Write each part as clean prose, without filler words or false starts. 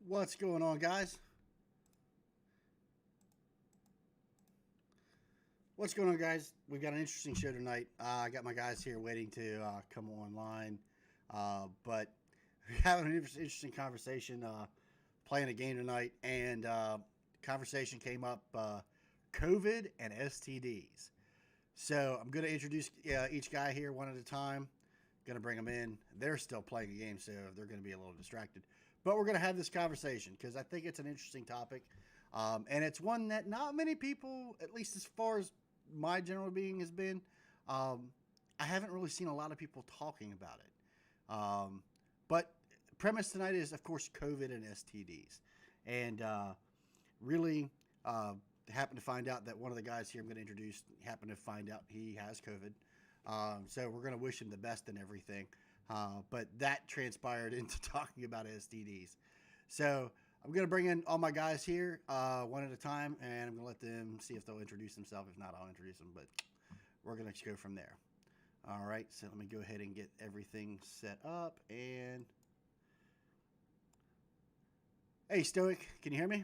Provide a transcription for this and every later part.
What's going on, guys? What's going on, guys? We've got an interesting show tonight. I got my guys here waiting to come online, but we're having an interesting conversation, playing a game tonight, and conversation came up, COVID and STDs. So I'm going to introduce each guy here one at a time. Going to bring them in. They're still playing a game, so they're going to be a little distracted. But we're going to have this conversation because I think it's an interesting topic. And it's one that not many people, at least as far as my general being has been, I haven't really seen a lot of people talking about it. But premise tonight is, of course, COVID and STDs. And really happened to find out that one of the guys here I'm going to introduce happened to find out he has COVID. So we're going to wish him the best and everything. But that transpired into talking about STDs. So I'm going to bring in all my guys here one at a time, and I'm going to let them see if they'll introduce themselves. If not, I'll introduce them, but we're going to go from there. All right, so let me go ahead and get everything set up. And hey, Stoic, can you hear me?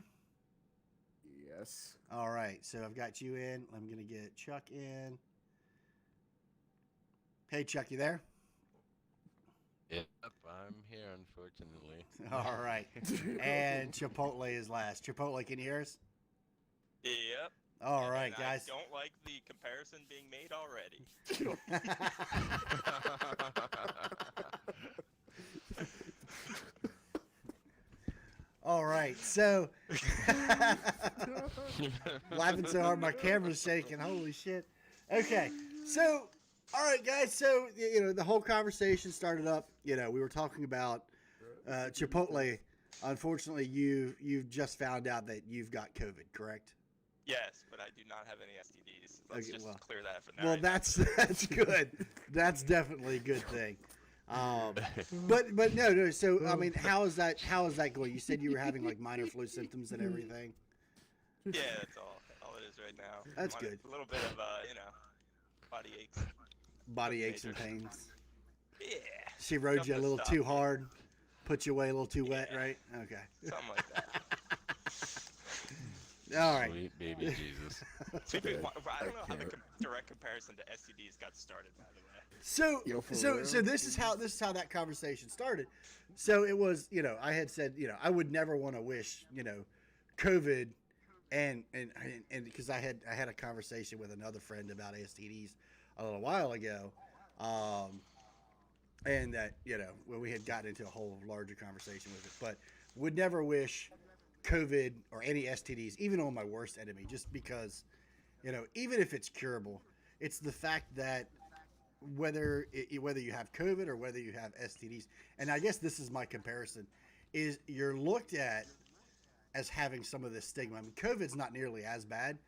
Yes. All right, so I've got you in. I'm going to get Chuck in. Hey, Chuck, you there? Yep, I'm here, unfortunately. All right. And Chipotle is last. Chipotle, can you hear us? Yep. All right, guys. I don't like the comparison being made already. All right, so laughing so hard my camera's shaking. Holy shit. Okay, so all right, guys. So the whole conversation started up. We were talking about Chipotle. Unfortunately, you've just found out that you've got COVID, correct? Yes, but I do not have any STDs. Let's Okay, just clear that for now. Well, that's good. That's definitely a good thing. But no. So I mean, how is that going? You said you were having like minor flu symptoms and everything. Yeah, that's all it is right now. That's good. A little bit of body aches. Body aches and pains. Yeah. She rode you a little too hard, put you away a little too wet, Yeah. right? Okay. Something like that. All right. Sweet baby Jesus. I don't know how the direct comparison to STDs got started, by the way. So for so real? this is how that conversation started. So it was, I had said, I would never want to wish, COVID and because I had a conversation with another friend about STDs a little while ago. And that, when we had gotten into a whole larger conversation with it, but would never wish COVID or any STDs, even on my worst enemy, just because, even if it's curable, it's the fact that whether you have COVID or whether you have STDs, and I guess this is my comparison, is you're looked at as having some of this stigma. I mean, COVID's not nearly as bad,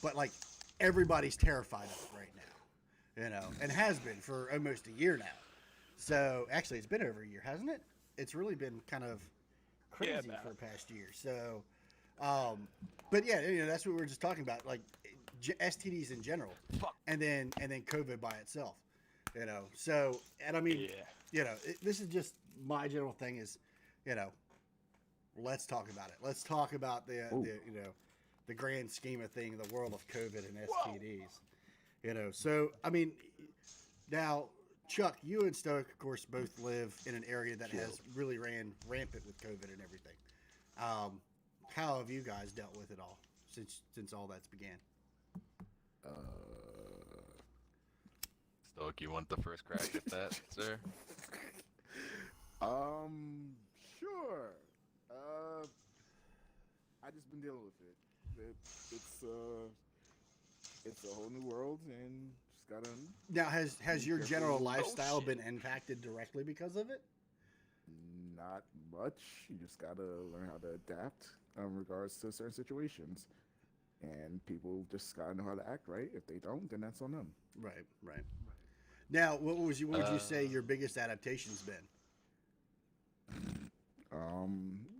but like everybody's terrified of it right now, and has been for almost a year now. So actually, it's been over a year, hasn't it? It's really been kind of crazy for the past year. So, but yeah, that's what we were just talking about, like STDs in general, and then COVID by itself. So, and I mean, this is just my general thing is, let's talk about it. Let's talk about the grand scheme of things, the world of COVID and STDs. So I mean, now Chuck, you and Stoic, of course, both live in an area that has really ran rampant with COVID and everything. How have you guys dealt with it all since all that's began? Stoic, you want the first crack at that, sir? Sure. I just been dealing with it. It's a whole new world, and just gotta. Now, has your general lifestyle been impacted directly because of it? Not much. You just gotta learn how to adapt in regards to certain situations, and people just gotta know how to act right. If they don't, then that's on them. Right. Now, what would you say your biggest adaptation's been?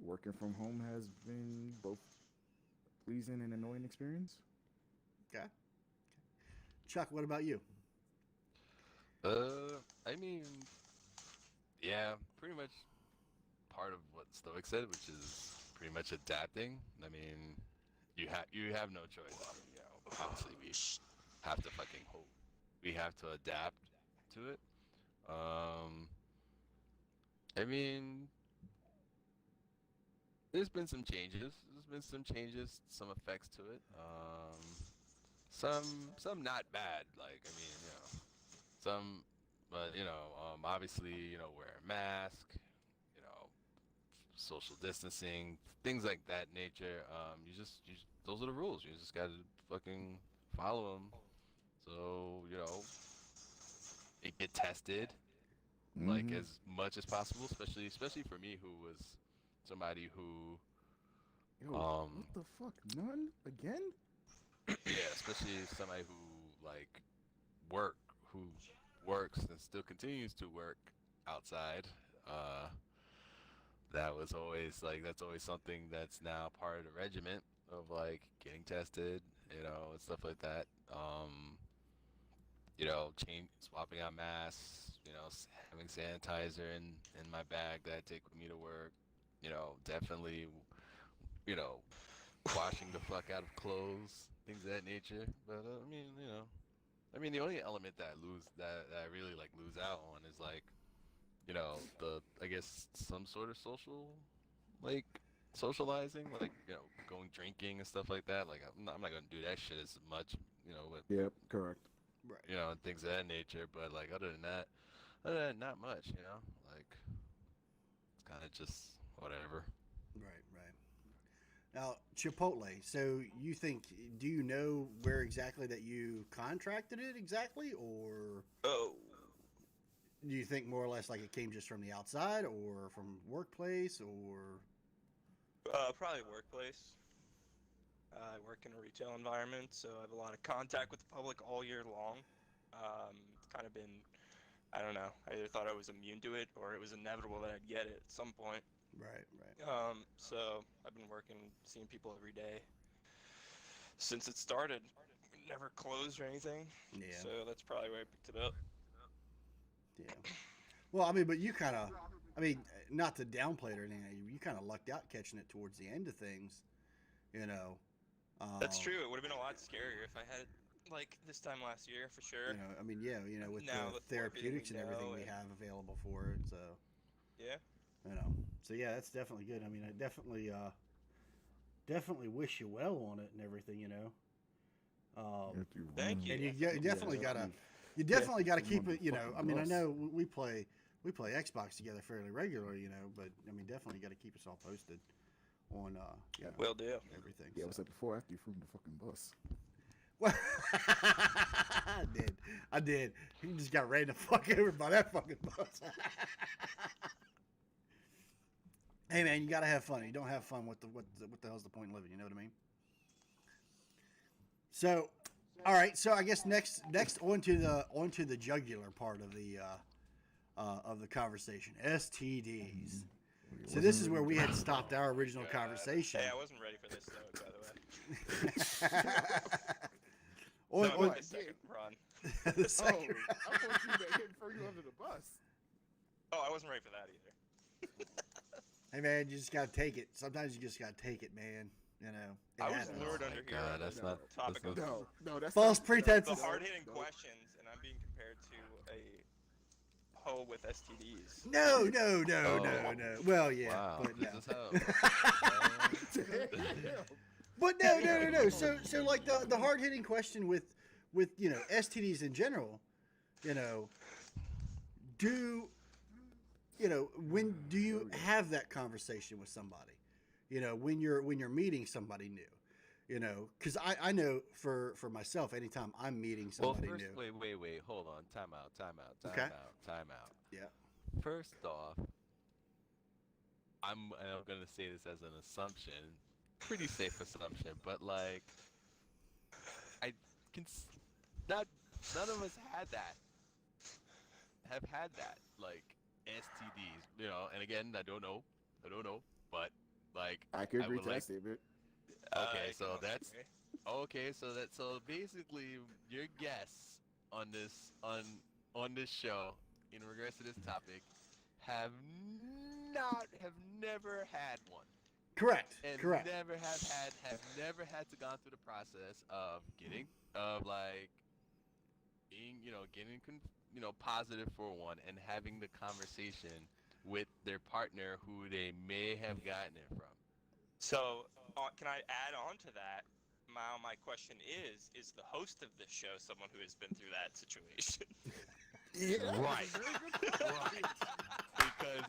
Working from home has been both pleasing and annoying experience. Okay. Chuck, what about you? I mean, yeah, pretty much part of what Stoic said, which is pretty much adapting. I mean, you have no choice. You know, obviously we have to fucking hope. We have to adapt to it. Um, I mean, there's been some changes. There's been some changes, some effects to it. Some not bad. Like I mean, you know, some, but you know, obviously, you know, wear a mask, you know, social distancing, things like that nature. Those are the rules. You just gotta fucking follow them. So you know, it get tested like Mm-hmm. as much as possible, especially for me who was somebody who Yo, um what the fuck? None again? yeah, especially somebody who like work who works and still continues to work outside. Uh, that was always like that's always something that's now part of the regiment of like getting tested, you know, and stuff like that. You know, swapping out masks, you know, having sanitizer in my bag that I take with me to work. You know, definitely, you know, washing the fuck out of clothes, things of that nature. But I mean, you know, I mean, the only element that I really like lose out on is like, you know, the I guess some sort of like socializing, like you know, going drinking and stuff like that. Like I'm not gonna do that shit as much, you know, with Yep, correct. Right. you know, and things of that nature. But like other than that, not much, you know. Like it's kind of just whatever. Right. Right. Now, Chipotle. So you think? Do you know where exactly that you contracted it exactly, or Oh. do you think more or less like it came just from the outside, or from workplace, or? Probably workplace. I work in a retail environment, so I have a lot of contact with the public all year long. It's kind of been, I don't know, I either thought I was immune to it or it was inevitable that I'd get it at some point. Right. Right. So I've been working, seeing people every day since it started. Never closed or anything, Yeah. so that's probably where I picked it up. Yeah. Well, I mean, but you kind of, I mean, not to downplay it or anything, you kind of lucked out catching it towards the end of things, you know. That's true. It would have been a lot scarier if I had it like this time last year for sure. You know, I mean, yeah, you know, with Now the with therapeutics and everything everything we we know have available for it, so yeah. you know, so yeah, that's definitely good. I mean, I definitely wish you well on it and everything, you know. If you Thank want. you. And you Yeah, definitely gotta, definitely. you definitely gotta You keep want it, the you know. fucking I mean, I bus. know we play Xbox together fairly regularly, you know, but I mean, definitely got to keep us all posted on, you know, Will do. everything. Yeah, so. was that before or after you flew the fucking bus? Well, I did. I did. He just got ran the fuck over by that fucking bus. Hey man, you gotta have fun. You don't have fun. What the hell's the point in living? You know what I mean? So, all right. So I guess next onto the jugular part of the conversation. STDs. So this is where we had stopped our original God. conversation. Hey, I wasn't ready for this though, by the way. on, No, on my second run. the second. Oh, I thought you meant him throw you under the bus. Oh, I wasn't ready for that either. Hey man, you just gotta take it. Sometimes you just gotta take it, man. You know. It I was happens. lured Oh under my here. God, on that's the not topic that's of not- No, that's False not, pretenses. the hard-hitting no. questions, and I'm being compared to a hoe with STDs. No. Oh. Well, yeah, Wow, but this no. is how. Damn. But no. So like the hard hitting question with you know STDs in general, you know, do you know when do you have that conversation with somebody, you know, when you're meeting somebody new, you know, because I know for myself, anytime I'm meeting Well, somebody first, new, wait, hold on. Time out. Okay. Yeah. First off, I'm gonna say this as an assumption, pretty safe assumption, but like, I can not none of us have had that like STDs, you know. And again, I don't know, but like, I can I agree would to like. that statement. Okay, I so can that's agree. okay. So basically, your guests on this show in regards to this topic have never had one. Correct. and Correct. never had to gone through the process of like being, positive for one, and having the conversation with their partner who they may have gotten it from. So, can I add on to that? My question is the host of this show someone who has been through that situation? Right. Right.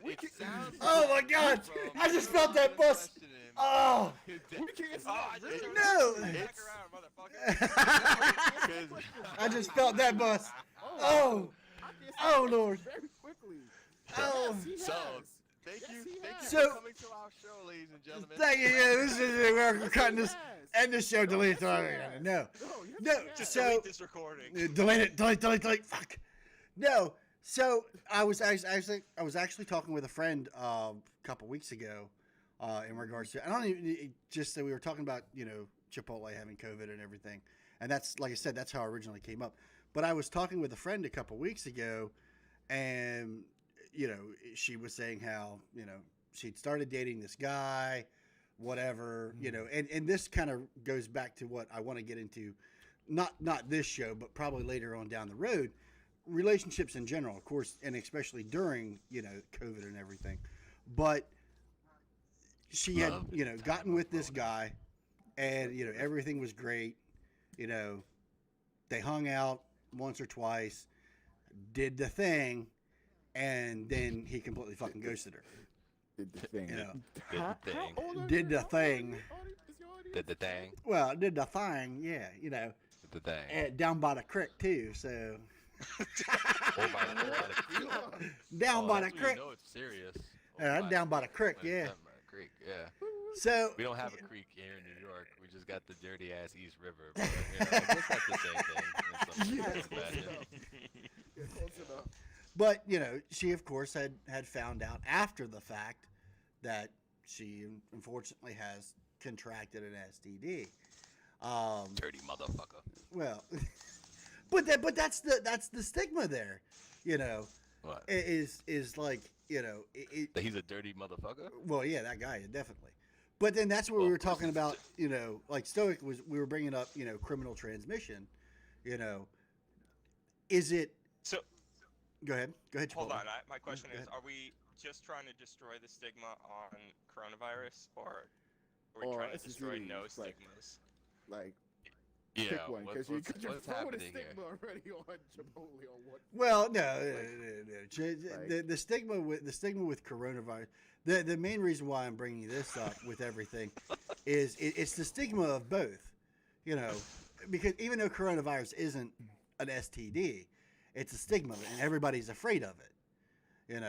Because it sounds Oh my like God! from I just felt that bus. questioning Oh. I just turned No. back around, motherfucker. I just felt that bus. Oh. Oh Lord. Very quickly. Oh. Yes, he So, has. Thank you So- for coming to our show, ladies and gentlemen. Thank you. Yeah, this is we're cutting this. Yes. End this show. Delete it. No. No, yes, No, he has. Just So- delete this recording. Delete it. Delete. Fuck. No. So I was actually talking with a friend a couple weeks ago in regards to. I don't even just that we were talking about Chipotle having COVID and everything, and that's like I said, that's how it originally came up. But I was talking with a friend a couple weeks ago, and she was saying how she'd started dating this guy, whatever, and this kind of goes back to what I want to get into, not this show, but probably later on down the road. Relationships in general, of course, and especially during COVID and everything. But she had gotten with this guy, and everything was great. They hung out once or twice, did the thing, and then he completely fucking ghosted her. Did the thing. You know, Did the thing. How old are Did you? the thing. Is your audience? Did the thing. Well, did the thing, yeah, Did the thing. down by the creek too. So down by the That's when creek. you know it's serious. Down by the creek, When it's yeah. down by the creek, yeah. So We don't have a creek here in New York. We just got the dirty ass East River. But, I guess that's the same thing. In some fashion. Yeah, close enough. But she of course had found out after the fact that she unfortunately has contracted an STD. Dirty motherfucker. Well, but that's the stigma there. What? Is like That he's a dirty motherfucker? well, yeah, that guy definitely. But then that's what we Well, were talking about. Like Stoic was. We were bringing up criminal transmission. Is it? So, Go ahead. hold Chipotle. on. My question Go is: ahead. are we just trying to destroy the stigma on coronavirus, or are we Or trying to destroy STDs, no like- stigmas? Like, Yeah. pick one, because you're what's throwing a happening here? stigma already on Chipotle on what. Well, no. Like- The stigma with coronavirus. The main reason why I'm bringing this up with everything is it's the stigma of both. Because even though coronavirus isn't an STD, it's a stigma, and everybody's afraid of it.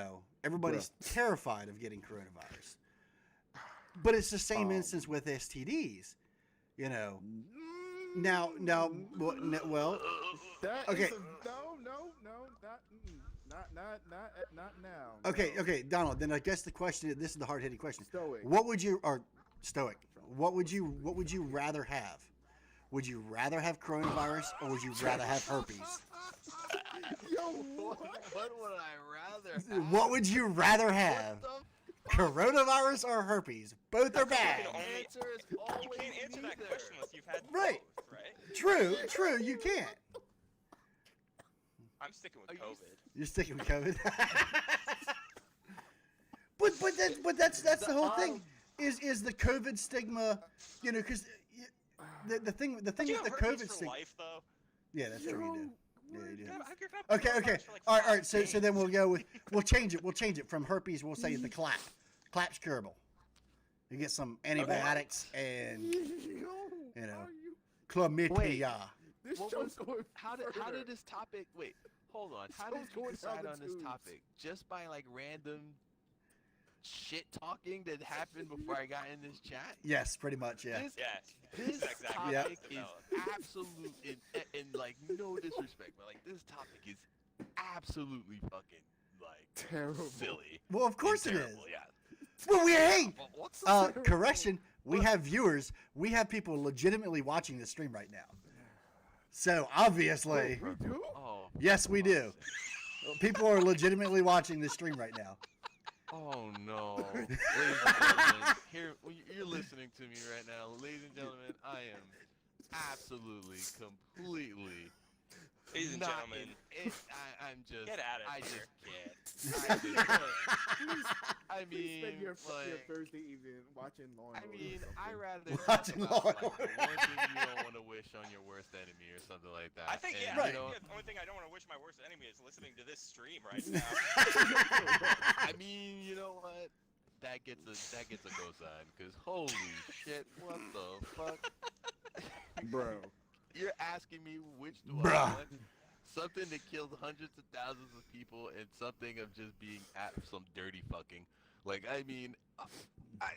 Everybody's terrified of getting coronavirus. But it's the same instance with STDs. Now, well, That Okay. is not now. okay, Donald. Then I guess the question. This is the hard-hitting question. Stoic. What would you Stoic? What would you rather have? Would you rather have coronavirus or would you rather have herpes? Yo, What would I rather have? What would you rather have? What Coronavirus or herpes? Both are You bad. can only- answer is You always can't answer that neither. question unless you've had Right. both, right? True. You can't. I'm sticking with Are you COVID. You're sticking with COVID. but that's the whole thing. Is the COVID stigma? Because the thing with Do the you have COVID herpes for stigma. life, though? Yeah, that's true. You do. Yeah, you do. You're gonna Okay. coronavirus for, like, All 5 right. So days. then we'll change it from herpes. We'll say the clap. Clap's curable. You get some antibiotics and Yo, You know. are you? chlamydia. This What show's was- going. How did further. this topic? Wait, hold on. How Show's did you going decide down on the this tubes. topic? Just by like random shit talking that happened before I got in this chat? Yes, pretty much. Yeah. This, Yes. this That's exactly topic how it's is developed. absolute in like no disrespect, but like this topic is absolutely fucking like Terrible. silly. Well, of course it is. Terrible, yeah. Well, hey, Well, what's the correction. We have viewers. We have people legitimately watching this stream right now. So obviously, We do? Oh, yes, we do. People are legitimately watching this stream right now. oh no. Ladies and gentlemen, here listening to me right now, ladies and gentlemen, I am absolutely, completely Ladies and not in gentlemen, it. I'm just, get out of I here. just can't. I just can't. I Please spend mean, your like, Thursday evening watching Law and I Order mean, or I something. rather talk Watching Law about and like the Order. one thing you don't want to wish on your worst enemy or something like I that. think, And yeah, I you Right. think know, the only thing I don't want to wish my worst enemy is listening to this stream right now. I mean, you know what? That gets a cosign because holy shit, what the fuck? Bro. You're asking me which do I Bruh. want? Something that killed hundreds of thousands of people and something of just being at some dirty fucking. Like, I mean, I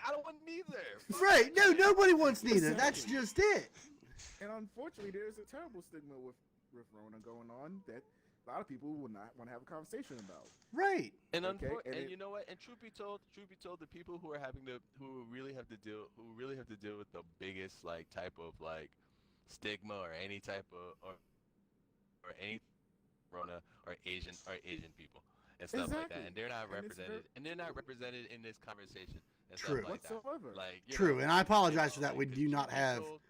I don't want neither. Fuck Right. that No, shit. nobody wants neither. That's Exactly. just it. And unfortunately, there's a terrible stigma with Rona going on that a lot of people will not want to have a conversation about. Right. And Okay, and and it- you know what? And truth be told, the people who are who really have to deal with the biggest like type of like stigma or any type of or any Rona are Asian people and stuff like that, Exactly. and they're not And it's represented in this conversation and stuff True. like that. whatsoever. Like True. And I apologize for that. like, We 'cause do not truth be have told,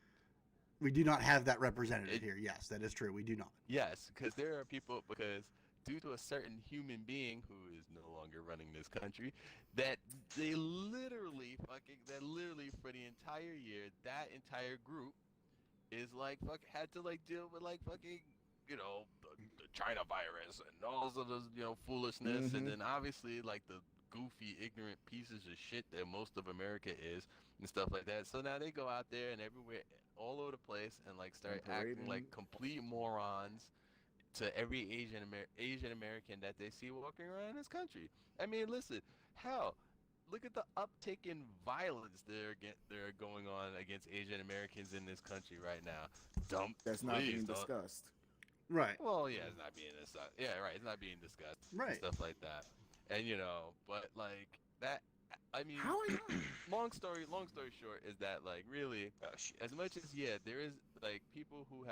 that representative It- here. Yes, that is true. We do not. Yes, because there are people because due to a certain human being who is no longer running this country, that that literally for the entire year, that entire group is like had to like deal with like fucking the China virus and all of this foolishness, and Mhm. then obviously like the goofy ignorant pieces of shit that most of America is and stuff like that. So now they go out there and everywhere all over the place and like start acting like parading. complete morons to every Asian American that they see walking around this country. I mean, listen, hell, look at the uptick in violence they're going on against Asian Americans in this country right now. Don't That's not please being don't. discussed. Right. Well, yeah, it's not being discussed. Yeah, right, it's not being discussed and Right. stuff like that. And but like that. I mean, How are you? long story short is that like really Oh shit. as much as there is like people who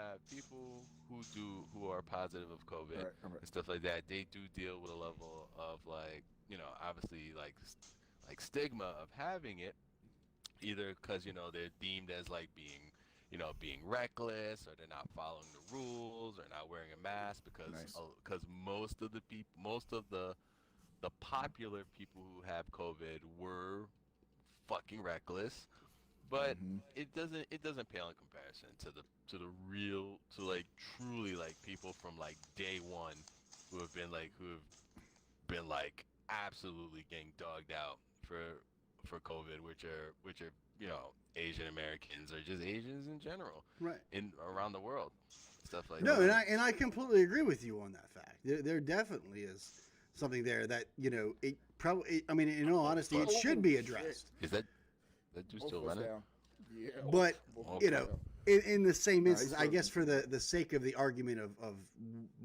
are positive of COVID All right. and stuff like that, they do deal with a level of like obviously like stigma of having it, either because they're deemed as like being reckless, or they're not following the rules, or not wearing a mask Nice. because most of the popular people who have COVID were fucking reckless, but Mhm. it doesn't pale in comparison to the real to like truly like people from like day one who have been absolutely getting dogged out for COVID, which are Asian Americans or just Asians in general Right. in around the world, stuff like No, that. and I completely agree with you on that fact. There definitely is something there that it probably. I mean, in all honesty, it should be addressed. Is that dude Both still of us running? down. Yeah. But both of us you know, down. in the same Nah, instance, he's I guess frozen. for the sake of the argument of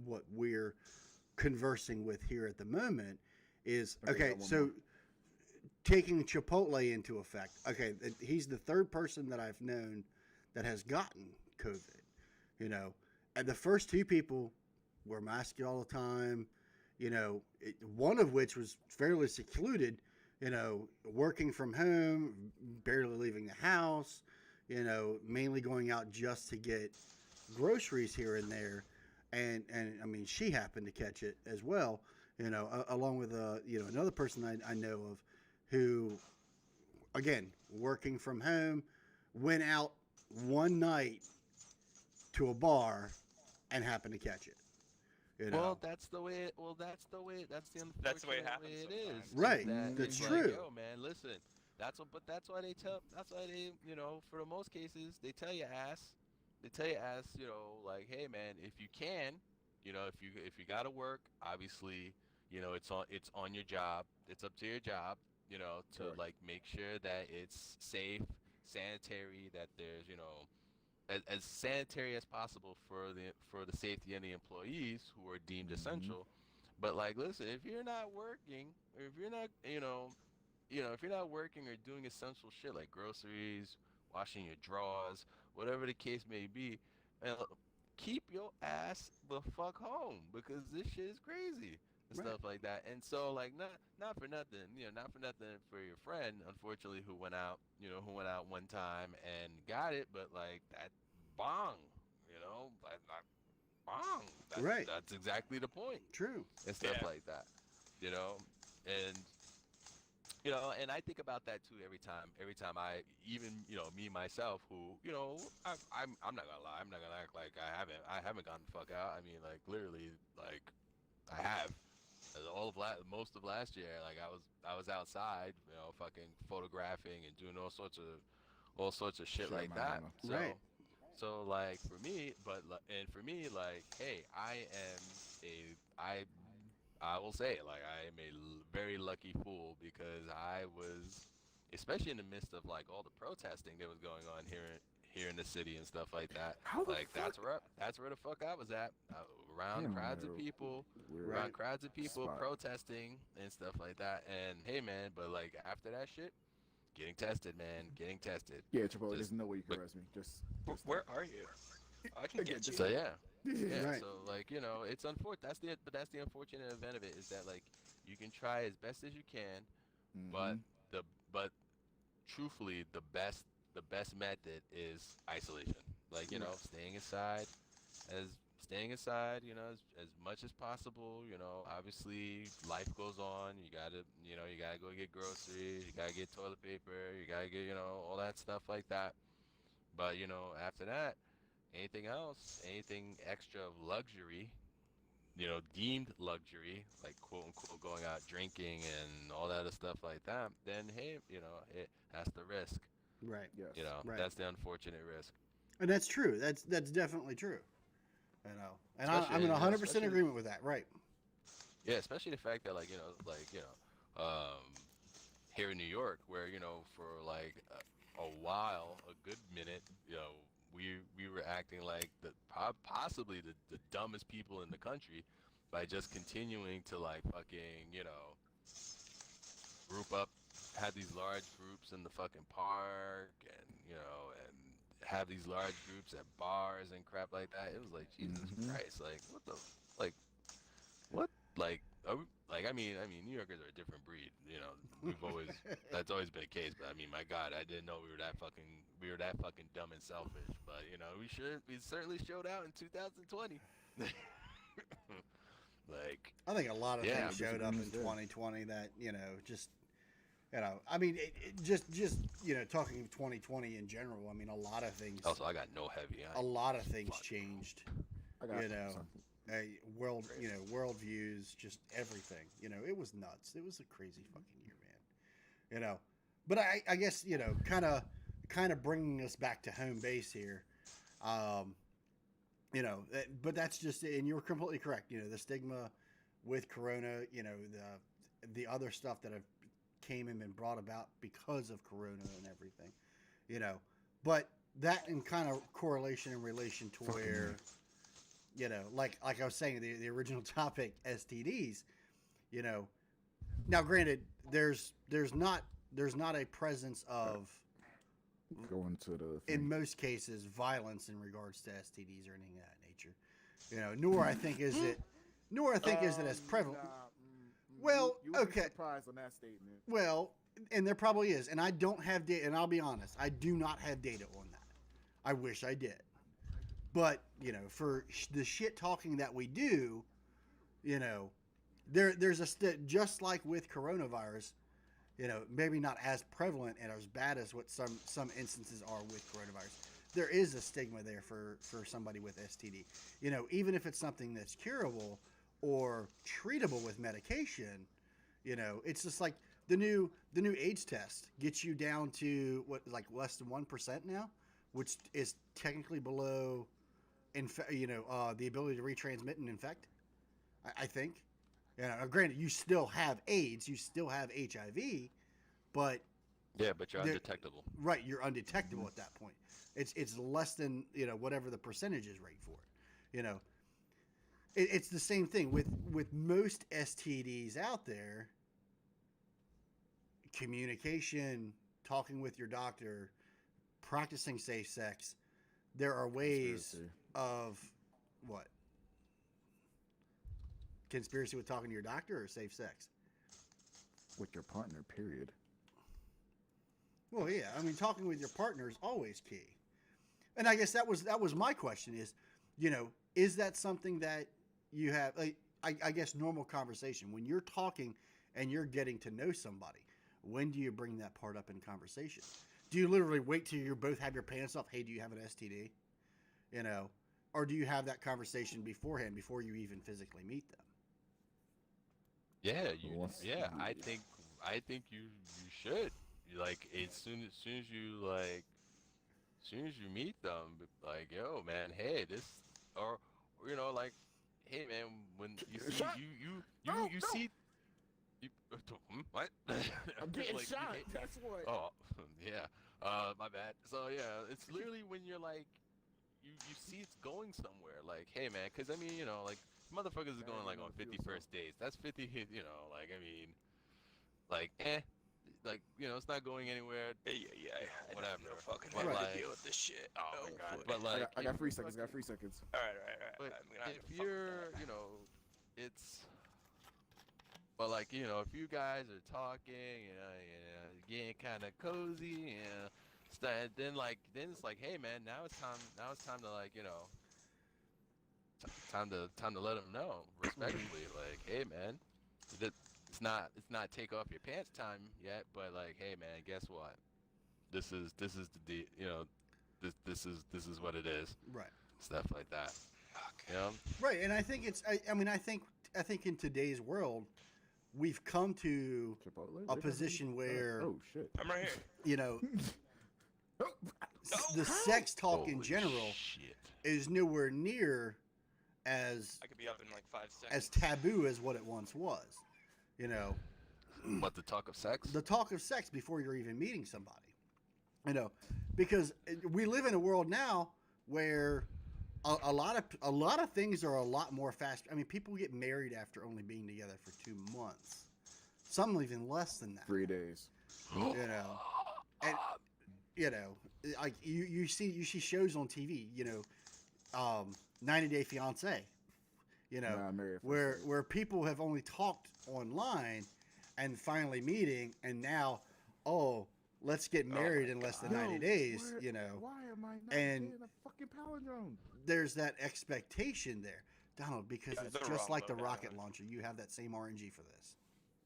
what we're conversing with here at the moment is Okay, okay. got one So more. taking Chipotle into effect, okay, he's the third person that I've known that has gotten COVID. And the first two people were masked all the time. One of which was fairly secluded. Working from home, barely leaving the house. Mainly going out just to get groceries here and there, and I mean she happened to catch it as well. Along with another person I know of, who, again, working from home, went out one night to a bar and happened to catch it. Well, that's the way. That's the way. That's the unfortunate That's the way it way happens it is. sometimes. Right, that's it's like, true. yo, man, listen. That's why they tell. That's why they. For the most cases, they tell you ass. They tell you ass. Like, hey, man, if you can, if you gotta work, obviously, it's on your job. It's up to your job. To Correct. like make sure that it's safe, sanitary, that there's as sanitary as possible for the safety of the employees who are deemed essential. But like, listen, if you're not working, or if you're not, if you're not working or doing essential shit like groceries, washing your drawers, whatever the case may be, uh, keep your ass the fuck home because this shit is crazy. and Right. stuff like that. And so like not for nothing, not for nothing for your friend, unfortunately, who went out, who went out one time and got it, but like that bong, like bong. That Right. that's exactly the point True. and stuff Yeah. like that, you know. And and I think about that too every time I even, me myself who, I'm not gonna lie, I'm not gonna act like I haven't gotten the fuck out. I mean, like literally, like I have. Most of last year, like I was outside, fucking photographing and doing all sorts of shit Shit, like that. man. Right. So like for me, and for me, like, hey, I will say it, like I am a very lucky fool because I was, especially in the midst of like all the protesting that was going on here in the city and stuff like that. How the Like fuck? that's where the fuck I was at, around Damn, crowds of man. people, Weird Right. spot. protesting and stuff like that. And hey, man, but like after that shit, getting tested, man, getting tested. Yeah, Chipotle, there's Just, no way you can but arrest me. Where are you? I can Again, get just you. so yeah. Yeah, Right. so like, it's unfortunate. That's the unfortunate event of it is that like you can try as best as you can, but Mm-hmm. the but truthfully the best method is isolation. Like, Right. as staying inside, as much as possible. Obviously life goes on. You gotta go get groceries, you gotta get toilet paper, you gotta get, all that stuff like that. But after that, anything else, anything extra of luxury, deemed luxury, like quote unquote going out drinking and all that other stuff like that, then hey, that's the risk. Right. Yes. Right. That's the unfortunate risk. And that's true. That's definitely true. And Especially, I'm in and, 100% agreement with that. Right. yeah, especially the fact that like, here in New York, where for like a while, a good minute, we were acting like possibly the dumbest people in the country by just continuing to like fucking group up, have these large groups in the fucking park, and and have these large groups at bars and crap like that. It was like Jesus Mm-hmm. Christ, like like what like New Yorkers are a different breed. We've always that's always been the case. But I mean, my God, I didn't know we were that fucking dumb and selfish. But we certainly showed out in 2020. Like, I think a lot of yeah, things showed up in disagreements there. 2020 that just I mean, just talking 2020 in general. I mean, also I got no heavy. a lot of things Fuck. changed. I got You know, something. World, world views, just everything. It was nuts. It was a crazy fucking year, man. But I guess kind of bringing us back to home base here. Um, but that's just, and you're completely correct. The stigma with Corona. The other stuff that have came and been brought about because of Corona and everything. You know, but that in kind of correlation in relation to Fucking where like I was saying, the original topic, STDs. You know, now granted, there's not a presence of, going to the in thing. most cases, violence in regards to STDs or anything of that nature. Nor I think is it, as prevalent. Well, you would be okay. surprised on that statement. Well, and there probably is, and I don't have data. And I'll be honest, I do not have data on that. I wish I did, but for the shit talking that we do, there's just like with coronavirus. Maybe not as prevalent and as bad as what some instances are with coronavirus. There is a stigma there for somebody with STD. Even if it's something that's curable or treatable with medication, it's just like the new AIDS test gets you down to what, like less than 1% now, which is technically below, the ability to retransmit and infect. I think. Granted, you still have AIDS, you still have HIV, but yeah, but you're There- undetectable. right, you're undetectable at that point. It's less than whatever the percentage is rate for it. It's the same thing with most STDs out there. Communication, talking with your doctor, practicing safe sex. There are ways Conspiracy. of what? conspiracy with talking to your doctor or safe sex? With your partner, period. Well, yeah. I mean, talking with your partner is always key. And I guess that was my question is, is that something that you have, like, I guess normal conversation when you're talking and you're getting to know somebody, when do you bring that part up in conversation? Do you literally wait till you both have your pants off? Hey, do you have an STD? Or do you have that conversation beforehand before you even physically meet them? Yeah, I Yeah. think you should. Like as soon as you meet them, like, yo, man, hey, this, or like, hey, man, when you see Shot. you No, you no. see you, what? I'm getting Like, shot. That's what. oh, yeah, my bad. So yeah, it's literally when you're like, you see it's going somewhere. Like, hey, man, because I mean, like, motherfuckers is Now going you like know on the feel 51st dates. That's 50, like, I mean, like, like, it's not going anywhere. Yeah. I Whatever. don't fucking But have to like, deal with this shit. oh my god. boy. But like, I got if 3 you seconds. I got 3 seconds. All right. but I'm gonna have if to fuck with you're, that. it's, but like, if you guys are talking, getting kind of cozy, then it's like, hey, man, now it's time to, like, time to let them know respectfully, like, hey, man, that it's not take off your pants time yet, but like, hey, man, guess what? This is this is what it is. Right. Stuff like that. Okay. Right. And I think I think in today's world, we've come to Chipotle? a position where, Oh shit. I'm right here. you know, Oh, the sex talk in Holy general shit. is nowhere near as I could be up in like 5 seconds. as taboo as what it once was. What, the talk of sex? The talk of sex before you're even meeting somebody. Because we live in a world now where a lot of things are a lot more fast. I mean, people get married after only being together for 2 months. Some even less than that. 3 days. And like you see shows on TV, 90 Day Fiance, Nah, married at first where sight. where people have only talked online and finally meeting, and now, oh, let's get married in less than 90 days, Why am I not and- getting a fucking palindrome? There's that expectation there, Donald, because Yeah, it's they're just wrong like the about that rocket one. launcher. You have that same RNG for this.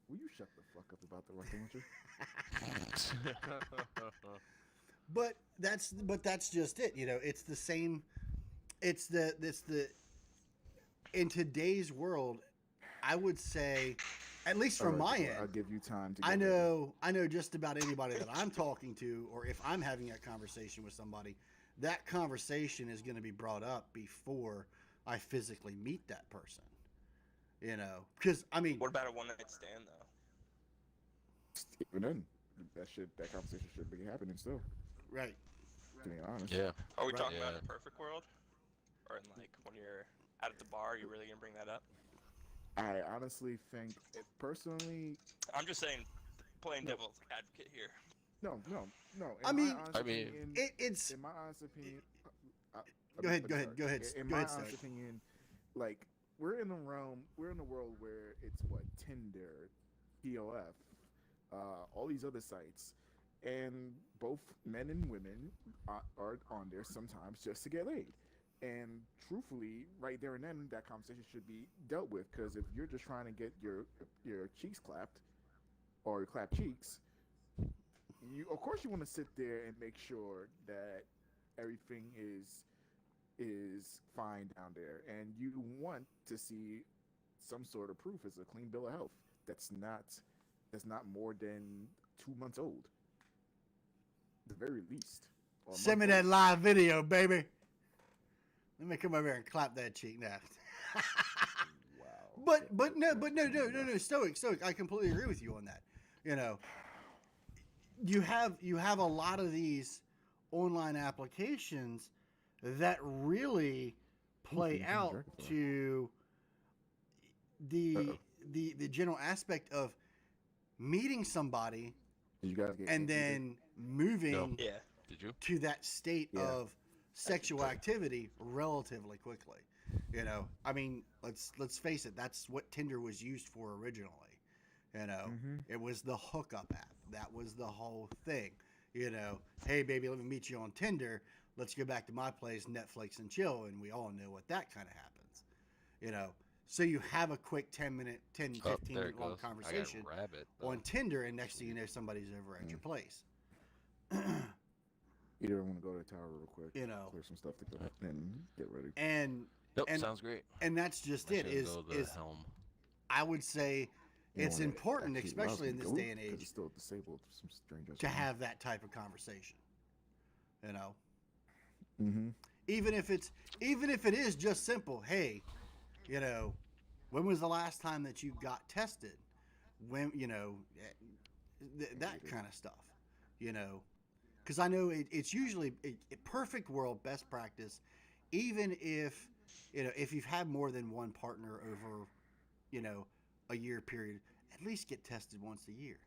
Will you shut the fuck up about the rocket launcher? But that's just it. It's the same. It's the in today's world, I would say, at least from Alright, my well, I'll end, give you time to. I get ready. know just about anybody that I'm talking to, or if I'm having a conversation with somebody, that conversation is going to be brought up before I physically meet that person. Because I mean, What about a one-night stand though? Even then, that conversation should be happening still. right? To be honest. Yeah. Are we Right. talking about Yeah. in a perfect world, or in like when you're out at the bar? Are you really gonna bring that up? I honestly think, personally, I'm just saying, playing No. devil's advocate here. no. In I my mean- honest I mean, opinion, It's in my honest opinion, Go ahead, let me start. go ahead, In go my ahead, honest Stoic. opinion, like, we're in a world where it's what, Tinder, POF, all these other sites, and both men and women are on there sometimes just to get laid. And truthfully, right there and then, that conversation should be dealt with. Because if you're just trying to get your cheeks clapped, or clap cheeks, of course you want to sit there and make sure that everything is fine down there, and you want to see some sort of proof as a clean bill of health that's not more than 2 months old, the very least. Or a Send me month that old. live video, baby. Let me come over here and clap that cheek now. Wow. but no, Stoic. I completely agree with you on that. You have a lot of these online applications that really play Ooh, out Dracula. to the Uh-oh. the general aspect of meeting somebody Did you guys get and anything? then moving No. Yeah. Did you? to that state Yeah. of sexual activity relatively quickly. You know, I mean, let's face it. That's what Tinder was used for originally. You know, it was the hookup app. That was the whole thing. You know, hey baby, let me meet you on Tinder. Let's go back to my place, Netflix and chill. And we all know what that kind of happens. You know, so you have a quick 10-minute, 10, Oh, 15 there minute it long goes. conversation I got rabbit. Though. on Tinder, and next thing you know, somebody's over at your place. Either want to go to the tower real quick, You know, clear some stuff to go, and get ready. and Nope, and sounds great. and that's just I it. should go to the Is helm. I would say You it's wanna important, actually especially love in this Goop, day and 'cause age, it's still disabled for some strange to have that type of conversation. You know, Mm-hmm. even if it is just simple. Hey, you know, when was the last time that you got tested? When you know that kind of stuff. You know, because I know it's usually a perfect world best practice. Even if you know if you've had more than one partner over, you know, a year period, at least get tested once a year.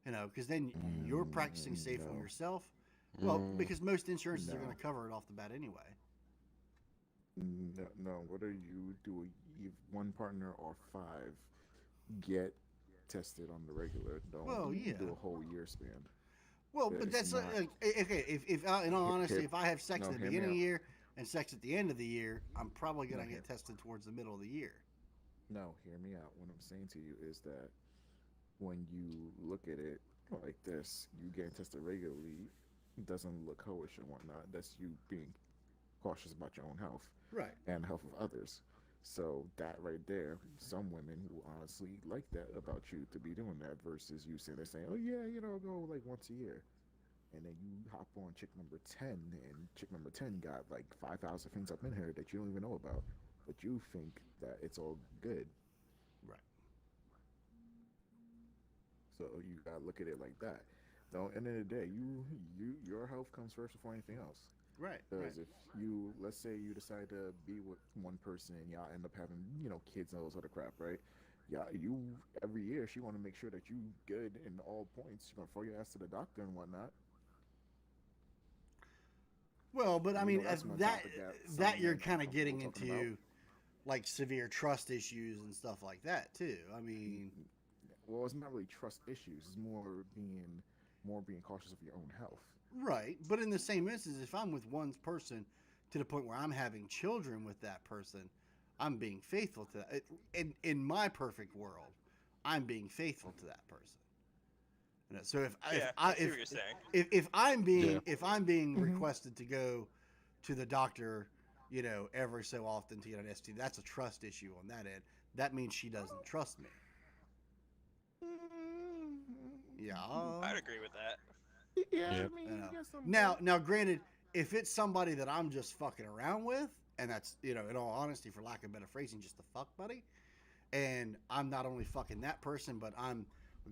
You know, because then you're practicing safe on No. yourself. Well, because most insurances are No. going to cover it off the bat anyway. No, whether you do one partner or 5, get tested on the regular. Don't Well, yeah. do a whole year span. Well, That but is that's not- okay. If in all honesty, if I have sex No, at the hear me beginning of the out. year and sex at the end of the year, I'm probably going No, to get tested towards the middle of the year. No, hear me out. What I'm saying to you is that when you look at it like this, you getting tested regularly doesn't look hoish and whatnot. That's you being cautious about your own health Right. and the health of others. So that right there, some women will honestly like that about you to be doing that versus you sitting there saying, "Oh yeah, you know, go like once a year," and then you hop on chick number 10, and chick number 10 got like 5,000 things up in her that you don't even know about, but you think that it's all good. Right. So you gotta look at it like that. Though, end of the day, your health comes first before anything else. Right. Because if you, let's say you decide to be with one person and y'all end up having, you know, kids and all this other crap, right? Yeah, you every year she want to make sure that you good in all points. She's gonna throw your ass to the doctor and whatnot. Well, but I You mean, know, that's one that topic that that some you're men kind of getting uncomfortable into talking like severe trust issues and stuff like that too. I mean, Well, it's not really trust issues. It's more being cautious of your own health. right. But in the same instance, if I'm with one person to the point where I'm having children with that person, I'm being faithful to that. In my perfect world, I'm being faithful to that person. You know, so I see what you're saying. if I'm being Yeah. if I'm being Mhm. requested to go to the doctor, you know, every so often to get an STD, that's a trust issue on that end. That means she doesn't trust me. Yeah. I'd agree with that. Yeah, Yep. I mean, You know. you got some Now, granted, if it's somebody that I'm just fucking around with, and that's, you know, in all honesty, for lack of better phrasing, just a fuck buddy, and I'm not only fucking that person, but I'm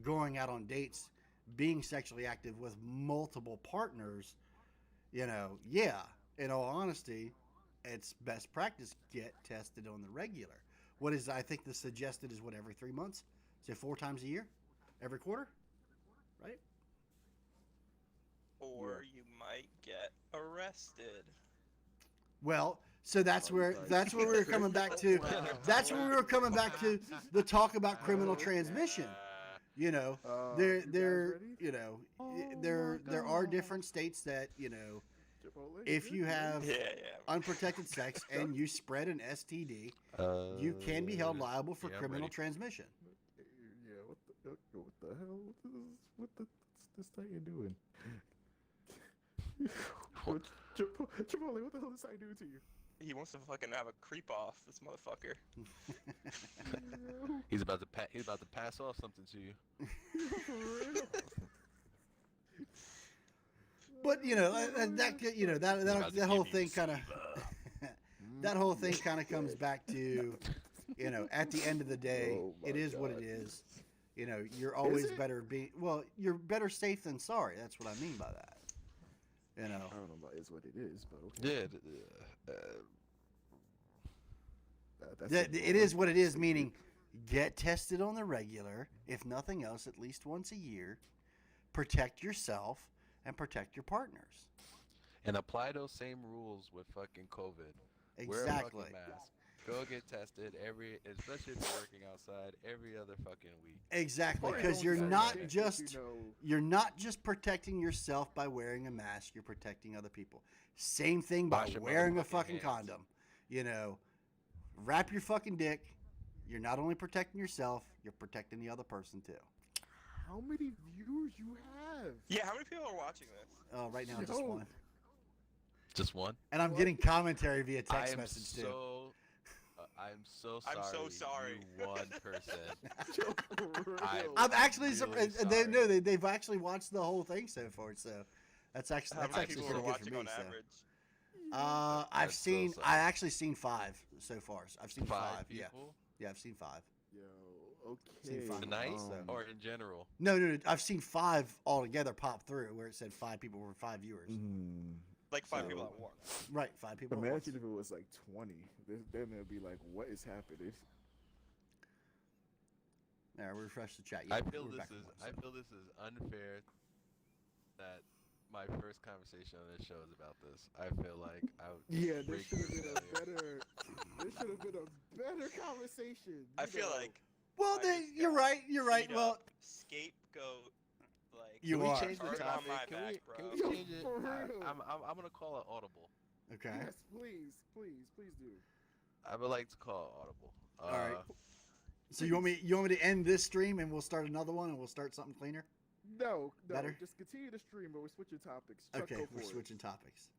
going out on dates, being sexually active with multiple partners, you know, yeah, in all honesty, it's best practice, get tested on the regular. What is, I think the suggested is what, every 3 months? So 4 times a year? Every quarter? Right? Or you might get arrested. Well, so that's Oh, where you that's where we were coming back to. Wow. That's where we were coming back to the talk about criminal Okay. transmission. You know, You guys ready? you know, Oh there my are God. different states that, you know, Chipotle, if you have Yeah. unprotected sex and you spread an STD, you can be held liable for yeah, I'm criminal ready. transmission. Yeah, what the hell? What this thing doing? Chipotle, what the hell is this doing to you? He wants to fucking have a creep off, this motherfucker. He's about to pass off something to you. For real? But you know that you know He's about to that whole give you thing kind of that whole thing kind of comes back to, you know, at the end of the day, Oh my it is what God. it is. You know, you're always it? better you're better safe than sorry. That's what I mean by that. You know, I don't know about is what it is, but okay. Yeah. That's it is what it is. Meaning, get tested on the regular, if nothing else, at least once a year. Protect yourself and protect your partners. And apply those same rules with fucking COVID. Wear a fucking Exactly. mask. Go get tested especially if you're working outside, every other fucking week. Exactly, Or because don't you're say not shit, just you know. you're not just protecting yourself by wearing a mask. You're protecting other people. Same thing by Wash your wearing a motherfucking fucking hands. condom. You know, wrap your fucking dick. You're not only protecting yourself, you're protecting the other person too. How many viewers you have? Yeah, how many people are watching this? Right now, just Yo. one. Just one. And I'm What? getting commentary via I text am message too. so. I'm so sorry. I'm so sorry. You one person. Yo, for real. I'm actually really surprised. sorry. They've actually watched the whole thing so far. So that's How actually many people pretty are good for watching me. on So. average? I've That's so seen. sorry. I actually seen 5 so far. I've seen Five five. Yeah, people yeah, I've seen 5. Yo, Seen okay. five. tonight Um, or in general. No. I've seen 5 altogether pop through where it said 5 people were 5 viewers. Like 5 So- people at once. Right, 5 people. at once. Imagine if it was like 20. Then it'd be like, what is happening? All right, refresh the chat. I Yeah, feel we're this back in is one, I so. feel this is unfair that my first conversation on this show is about this. I feel like I would Yeah, there break should have your been a failure. better. There should have been a better conversation. I you feel know. like Well, I just you're got right. You're right. beat Well, up, scapegoat, like You Can we are. change the Turn on topic? my Can back, we bro. can we Yo, change it? for real. I'm gonna call it audible. okay. Yes, please do. I would like to call it audible. All right. So you want me to end this stream and we'll start another one and we'll start something cleaner? No, Better? just continue the stream, but we're switching topics. Chuck, Okay, go we're for it. switching topics.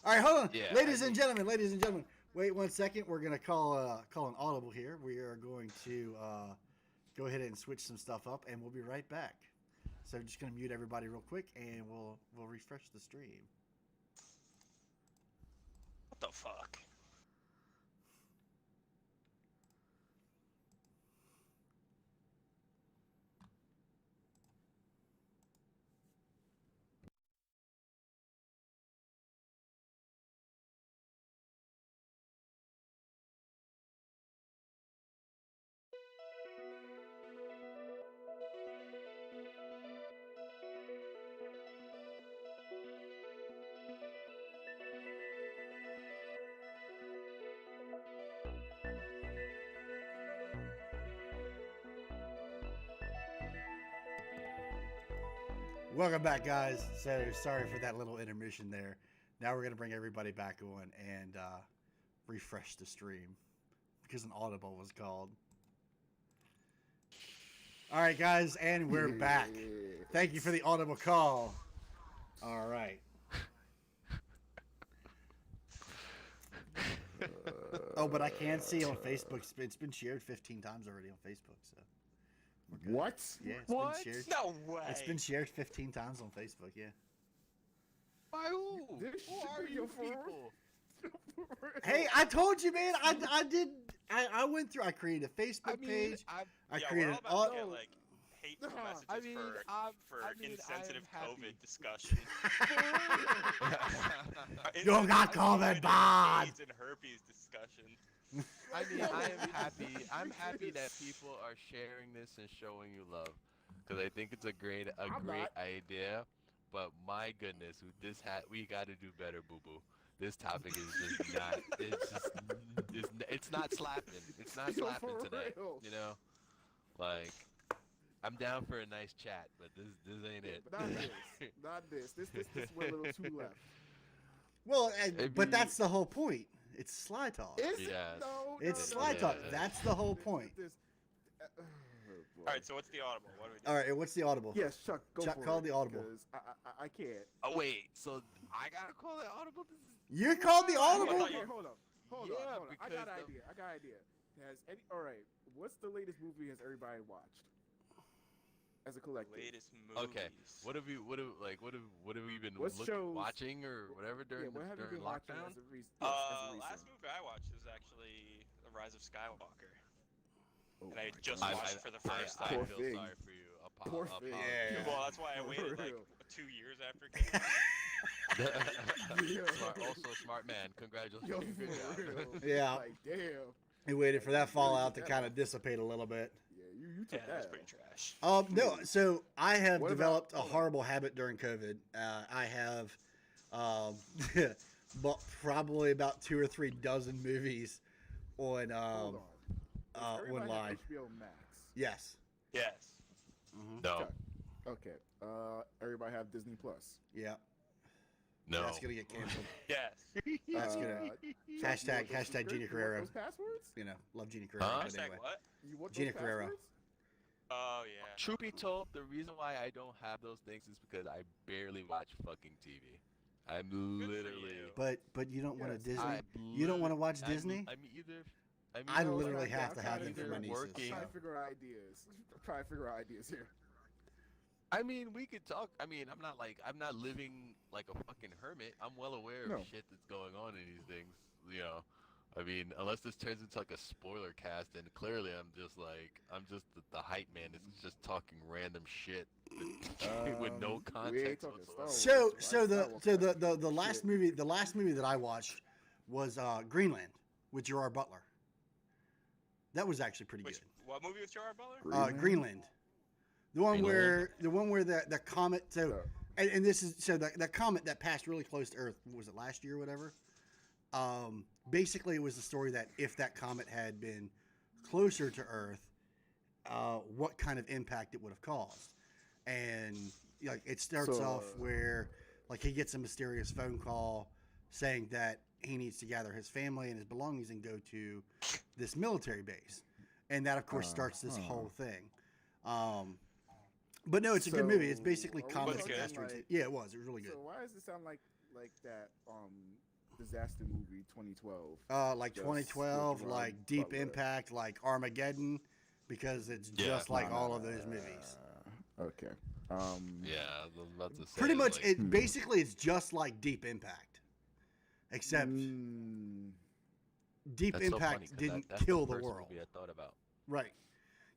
All right, hold on, Yeah, ladies I and mean- gentlemen. Wait 1 second. We're gonna call an audible here. We are going to go ahead and switch some stuff up, and we'll be right back. So I'm just gonna mute everybody real quick, and we'll refresh the stream. what the fuck? Welcome back, guys. So sorry for that little intermission there. Now we're gonna bring everybody back on and refresh the stream because an audible was called. All right, guys, and we're back. Thank you for the audible call. All right. Oh, but I can see on Facebook it's been shared 15 times already on Facebook. So we're good. What? Yeah, it's What? been shared. No way. It's been shared 15 times on Facebook. Yeah. By who? This Who shit are be you for real? people? Hey, I told you, man. I went through. I created a Facebook page. I yeah, we're created all about to all- get like hateful Nah, messages I mean, for I mean, insensitive I am happy. COVID discussion. You got COVID bad. AIDS and herpes discussion. I mean, I am happy. I'm happy that people are sharing this and showing you love, because I think it's a great I'm great not. idea. But my goodness, with this we got to do better, boo boo. This topic is just not. It's not slapping. It's not Yo, slapping for tonight. real. You know, like I'm down for a nice chat, but this ain't it. Not this. Not this. This went a little too left. Well, Maybe- but that's the whole point. It's Sli Talk. Is Yes. it? No, It's no, Sli no, Talk. no. That's the whole point. Oh, boy. All right, so what's the audible? What do we do? All right, what's the audible? Yes, Chuck, go Chuck, for call it, the audible. 'cause I can't. Oh wait, so I gotta call it audible. This is You called the audible. thought you- Okay, hold on. Yeah, I got an because idea. All right, what's the latest movie has everybody watched? As a collective. Latest movies. Okay, what have you been What shows- watching or whatever during what have you during been watching lockdown? as a recent? Yes, as a recent. Last movie I watched was actually The Rise of Skywalker, Oh and I my just God. watched it for the first I time. Poor feel thing. sorry for you. Poor thing. Yeah. Well, that's why I For waited like real. 2 years after it came out. Yeah. Also smart man. Congratulations. Yo, Good job. for real. Yeah. Like, damn. You waited for that You really fallout to did that kind one. of dissipate a little bit. Yeah, you took Yeah, that. that's pretty trash. No, so I have What developed about- a horrible habit during COVID. I have but probably about 2 or 3 dozen movies on Hold on. Does everybody have online. HBO Max? Yes. Yes. No, Okay. Okay. Everybody have Disney Plus. Yeah. no. That's gonna get canceled. Yes. That's gonna Chuck, you hashtag want those hashtag Gina You want Carrero. those passwords? You know, love Gina Carrero. Huh? But Hashtag anyway, what? You want Gina those Carrero. passwords? Oh yeah. Truth be told, the reason why I don't have those things is because I barely watch fucking TV. I'm for literally. you. but you don't want a Yes, Disney. I You don't want to watch I'm- Disney. I'm either. I No, literally I'm trying- have I'm to trying have them for either my figure- nieces. working- I'm so. trying to figure out ideas. I'm trying to figure out ideas here. I mean, we could talk. I mean, I'm not living like a fucking hermit. I'm well aware of No. shit that's going on in these things. You know, I mean, unless this turns into like a spoiler cast, then clearly I'm just the hype man that's just talking random shit with no We ain't context talking Star whatsoever. Wars. So the last Shit. movie that I watched was Greenland with Gerard Butler. That was actually pretty Which good. what movie with Gerard Butler? Greenland. The one where the comet. So No. and this is so the comet that passed really close to Earth. Was it last year or whatever? Basically, it was the story that if that comet had been closer to Earth, what kind of impact it would have caused. And like it starts So, off where like he gets a mysterious phone call saying that he needs to gather his family and his belongings and go to this military base, and that of course starts this whole thing. But no, it's a good movie. It's basically So, are we comets talking and asteroids. like- Yeah, it was. It was really good. So why does it sound like that disaster movie 2012? Like Just 2012, with like Gerard Deep Butler. Impact, like Armageddon, because it's Yeah. just like all of those movies. Okay. Yeah, I was about to say. Pretty much, like, it basically it's just like Deep Impact, except Deep that's so funny, Impact 'cause didn't that's kill the first world. movie I thought about. Right.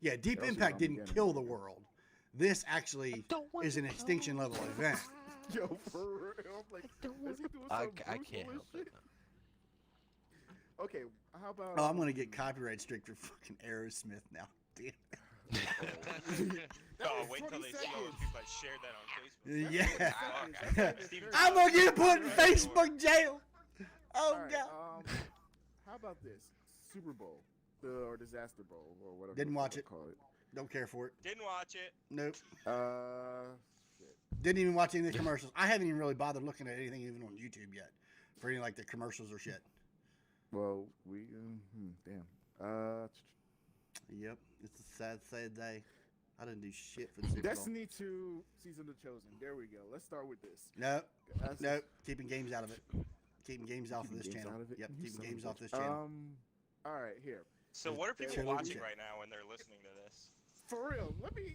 Yeah, Deep That was Impact didn't Armageddon. kill the world. This actually is an extinction level event. Yo, for real. I'm like, is he doing I some Bruce can't Willis help shit? it. Okay, how about? Oh, I'm gonna get copyright strict for fucking Aerosmith now. Damn. That Oh, was wait till 20 they see all the seconds. people that shared that on Facebook. Yeah. Fuck, That's Steven I'm gonna get put in Right. Facebook jail. Oh All right, god. how about this Super Bowl, or Disaster Bowl, or whatever? Didn't the watch fuck it. they Call it. Don't care for it. Didn't watch it. Nope. Shit. Didn't even watch any of the commercials. I haven't even really bothered looking at anything even on YouTube yet for any like the commercials or shit. Well, we damn. Yep. It's a sad, sad day. I didn't do shit for the Super Bowl. Destiny 2 Season of the Chosen. There we go. Let's start with this. Nope. That's- Nope. Keeping games out of it. Keeping games off of Keeping this games channel. out of it? Yep. You Keeping son of games a off bitch. this channel. All right, here. So what are people Channel watching check. right now when they're listening to this? For real, let me.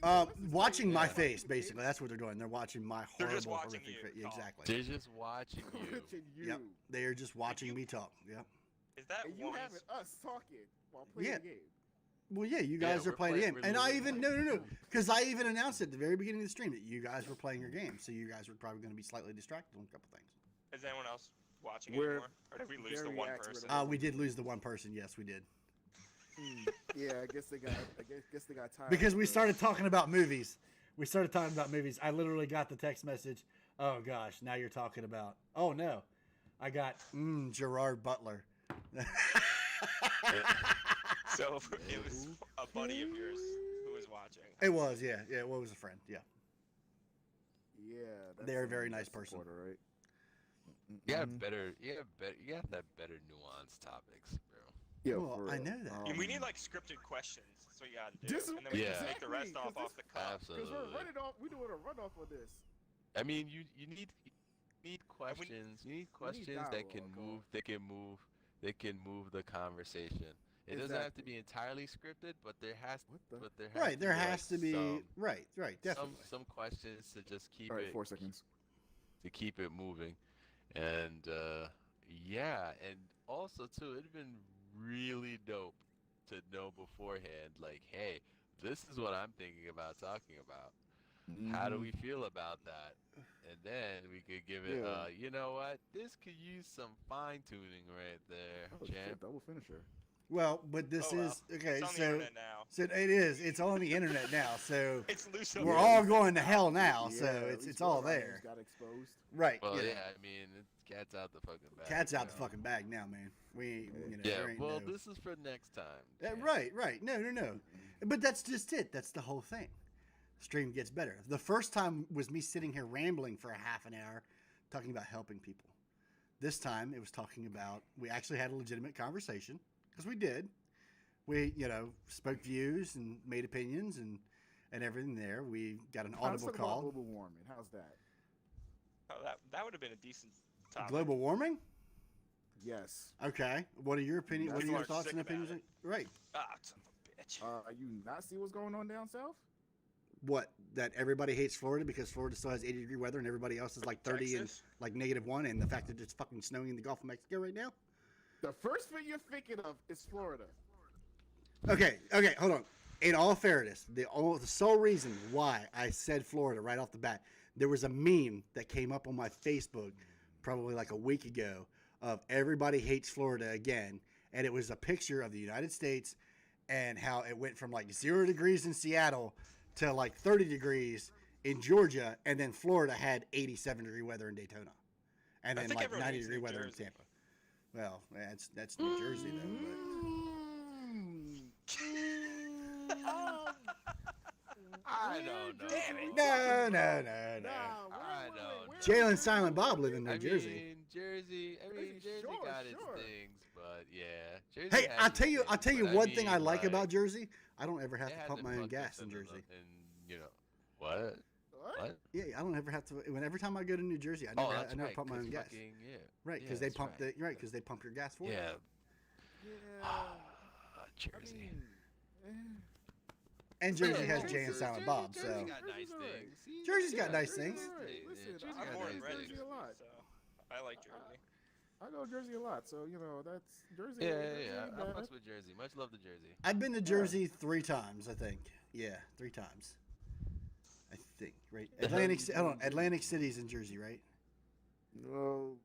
Watching my Yeah. face, basically. That's what they're doing. They're watching my horrible, They're just watching horrific you face. Yeah, talk. exactly. They're just watching you. Watching you. Yep. They are just watching me talk. Yep. Is that And you one? having us talking while playing Yeah. the game. Well, yeah, you Yeah, guys are we're playing the play- game, we're and I literally even no, because I even announced at the very beginning of the stream that you guys were playing your game, so you guys were probably going to be slightly distracted on a couple things. Is anyone else watching We're anymore? Or did we lose the very one accurate person? about We did lose the one person. Yes, we did. Yeah, I guess they got. Guess they got tired. Because we of started talking about movies. We started talking about movies. I literally got the text message. Oh gosh, now you're talking about. Oh no, I got Gerard Butler. So it was a buddy of yours who was watching. It was, yeah, it was a friend, yeah. Yeah, that's They're a some very nice supporter, person. right? You have better. You have that better nuanced topics, bro. Yeah, Well, for I real. know that. And we need like scripted questions. That's what you gotta do. Just- And then we Yeah. can take the rest exactly, off 'cause the cuff. because we're Absolutely. running off. We're doing a runoff of this. I mean, you need questions. You need questions that can dialogue, move. They can move the conversation. It doesn't have to be entirely scripted, but there has. What the? But there has Right, to there be, has like, to be some, right, definitely. some questions to just keep All right, it 4 seconds. to keep it moving, and yeah, and also too, it'd been really dope to know beforehand, like, hey, this is what I'm thinking about talking about. How do we feel about that? And then we could give it, Yeah. you know what? This could use some fine tuning right there, Oh, shit, champ. double finisher. Well, but this Oh, well. is okay. It's on the So, internet now. so it is. It's on the internet now. So It's loose. we're over all there. going to hell now. Yeah, So at it's least all one of our there. names got exposed. Right. Well, you know. yeah, I mean, cat's out the fucking bag. Cat's out you the know? fucking bag now, man. We ain't, you know, Yeah, there ain't well, no... this is for next time. Right. No. But that's just it. That's the whole thing. Stream gets better. The first time was me sitting here rambling for a half an hour talking about helping people. This time it was talking about, we actually had a legitimate conversation, because we did. We, spoke views and made opinions and everything there. We got an Let's audible talk about call. global warming. How's that? Oh, that would have been a decent topic. Global warming? Yes. Okay. What are your opinions? What are People your are thoughts sick and about opinions? it. Right. Ah, son of a bitch. You not see what's going on down south? What? That everybody hates Florida because Florida still has 80-degree weather and everybody else is like 30 Texas? and like -1, and the fact that it's fucking snowing in the Gulf of Mexico right now? The first thing you're thinking of is Florida. Okay, hold on. In all fairness, the sole reason why I said Florida right off the bat, there was a meme that came up on my Facebook probably like a week ago of everybody hates Florida again, and it was a picture of the United States and how it went from like 0 degrees in Seattle to like 30 degrees in Georgia, and then Florida had 87-degree weather in Daytona, and I then think like everyone hates 90-degree New weather in Jersey. Tampa. Well, that's New Jersey though. I don't know. Damn it. But no. I don't Jalen and Silent Bob live in New I Jersey. mean, Jersey Sure, got its sure. things, but yeah. Jersey Hey, has I'll its tell you things, but one thing I mean, like about Jersey. I don't ever have it to pump hasn't my own fucked gas us in the- Jersey. what? What? Yeah, I don't ever have to. Every time I go to New Jersey, I Oh, never, that's I never right, pump my 'cause own gas. fucking- yeah. Right, because Yeah, they that's pump right. because they pump your gas for you. Yeah. Yeah. I Jersey. mean, eh. And Jersey Yeah, has Jersey- Jay and Silent Bob, Jersey so got nice Jersey's alright. things. See, Jersey's got nice Jersey's things. alright. Yeah, Listen, Jersey's I I'm got born nice and bred in things. Jersey a Jersey, lot. so I like Jersey. I go to Jersey a lot, so that's Jersey. Yeah, Jersey yeah. ain't I bad. fucks with Jersey. Much love to Jersey. I've been to Jersey 3 times, I think. Yeah, 3 times. I think, right? Atlantic City's in Jersey, right? No.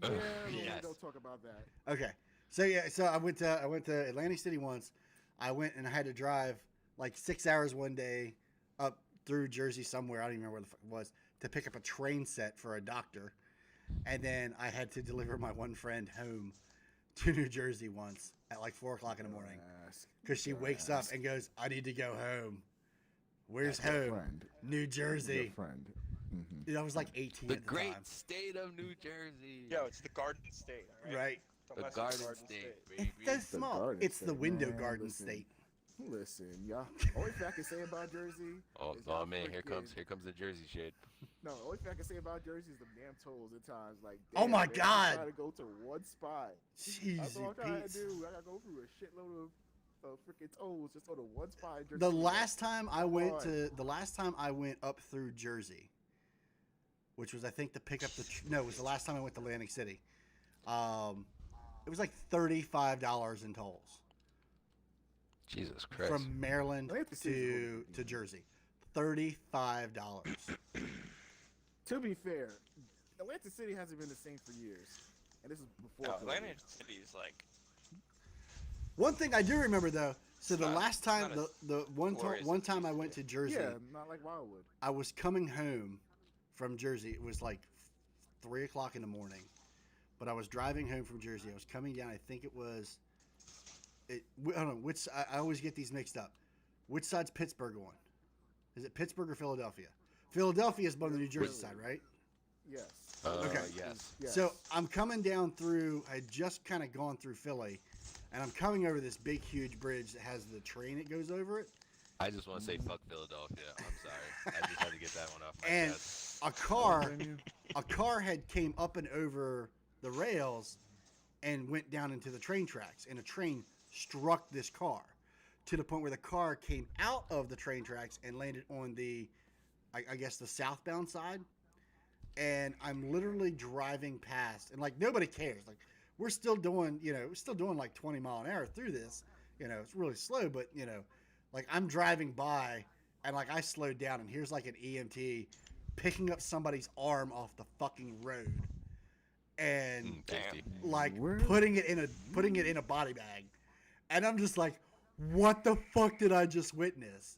Yeah, Yes. don't talk about that. Okay. So I went to Atlantic City once. I went and I had to drive like 6 hours one day up through Jersey somewhere. I don't even remember where the fuck it was, to pick up a train set for a doctor. And then I had to deliver my one friend home to New Jersey once at like 4 o'clock in the morning because she wakes up and goes, "I need to go home." Where's That's your home? friend. New Your Jersey. friend. Mm-hmm. Dude, I was like 18 The at the great time. state of New Jersey. Yo, it's the Garden State, all right? Right. Don't The mess with Garden State, baby. It's so The small. Garden It's the State, window man, garden listen. state. Listen, y'all. Only thing I can say about Jersey. Oh, is oh y'all man, here freaking- comes the Jersey shit. No, the only thing I can say about Jersey is the damn tolls at times. Like, Oh damn, my man, God. I'm trying to go to one spot. That's all I'm Jeezy trying to Pete's. do. I gotta go through a shitload of freaking tolls just go to one spot. In Jersey. The last time I went on. up through Jersey, which was I think to pick up it was the last time I went to Atlantic City. It was like $35 in tolls Jesus Christ. from Maryland Atlantic City's to Jersey. $35. To be fair, Atlantic City hasn't been the same for years, and this is before. No, COVID. Atlantic City is like One thing I do remember though, so the Not- last time not as the one glorious one as it time I used to went be. to Jersey, Yeah, not like Wildwood. I was coming home from Jersey. It was like 3 o'clock in the morning, but I was driving home from Jersey. I was coming down. I think it was. I don't know which. I always get these mixed up. Which side's Pittsburgh on? Is it Pittsburgh or Philadelphia? Philadelphia is on the New Jersey side, right? Yes. Okay. Yes. Yes. So I'm coming down through. I had just kind of gone through Philly, and I'm coming over this big, huge bridge that has the train that goes over it. I just want to say fuck Philadelphia. I'm sorry. I just had to get that one off my And chest. a car had came up and over the rails and went down into the train tracks, and a train struck this car to the point where the car came out of the train tracks and landed on the I guess the southbound side. And I'm literally driving past, and like nobody cares. Like we're still doing like 20 mile an hour through this. It's really slow, but like I'm driving by, and like I slowed down, and here's like an EMT picking up somebody's arm off the fucking road, and Tasty. like Where- putting it in a body bag, And I'm just like, what the fuck did I just witness?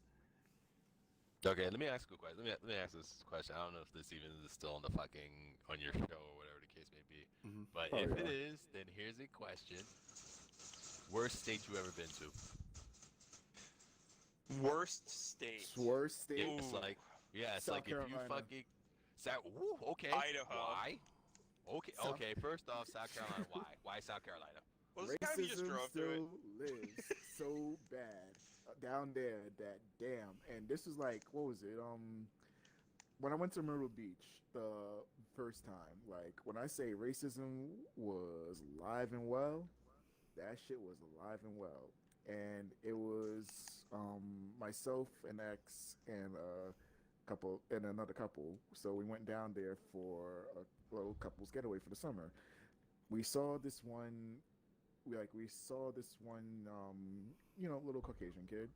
Okay, let me ask you a question. Let me ask this question. I don't know if this even is still on the fucking on your show or whatever the case may be. Mhm. But Oh, if it yeah. is, then here's a question: worst state you ever been to? Worst state. Worst state. Yeah, it's Ooh. like it's South like if you Carolina. fucking okay. Idaho. Why? Okay, South- okay. First off, South Carolina. Why? Why South Carolina? Well, it's kind of you just Racism drove to it. still lives so bad down there that damn. And this is like, what was it? When I went to Myrtle Beach the first time, like when I say racism was alive and well, that shit was alive and well. And it was myself, an ex, and a couple, and another couple. So we went down there for a little couples getaway for the summer. We saw this one we saw this one little Caucasian kid.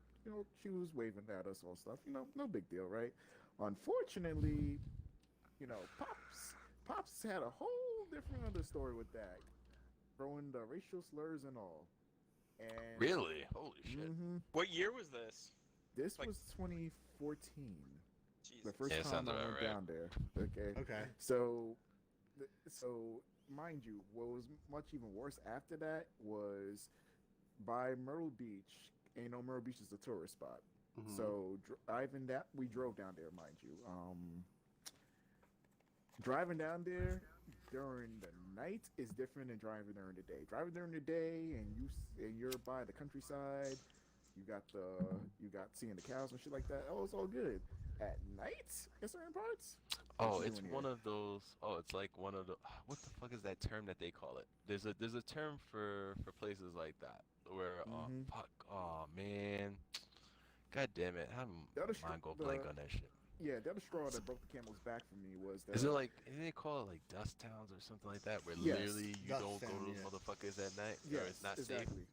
She was waving at us, all stuff. No big deal, right? Unfortunately, pops had a whole different other story with that, throwing the racial slurs and all. And Really? Holy shit. What year was this? this Like- was 2014, the Jesus. first Yeah, time sounds I about went right. down there. Okay. Okay. So mind you, what was much even worse after that was by Myrtle Beach. And Myrtle Beach is a tourist spot. Mhm. So we drove down there, mind you. Driving down there during the night is different than driving during the day. Driving during the day, and you're by the countryside. You got seeing the cows and shit like that. Oh, it's all good. At night, in certain parts. Oh, you it's doing one here? of those. Oh, it's like one of the. What the fuck is that term that they call it? There's a term for places like that where Mhm. fuck. Oh man. God damn it. I'm The other str- mind go the- blank on that shit. Yeah, the other straw that broke the camel's back for me was that. Is it like they call it like dust towns or something like that, where Yes. literally you Dust don't go town, to those yeah. motherfuckers at night, or Yes, it's not exactly. safe?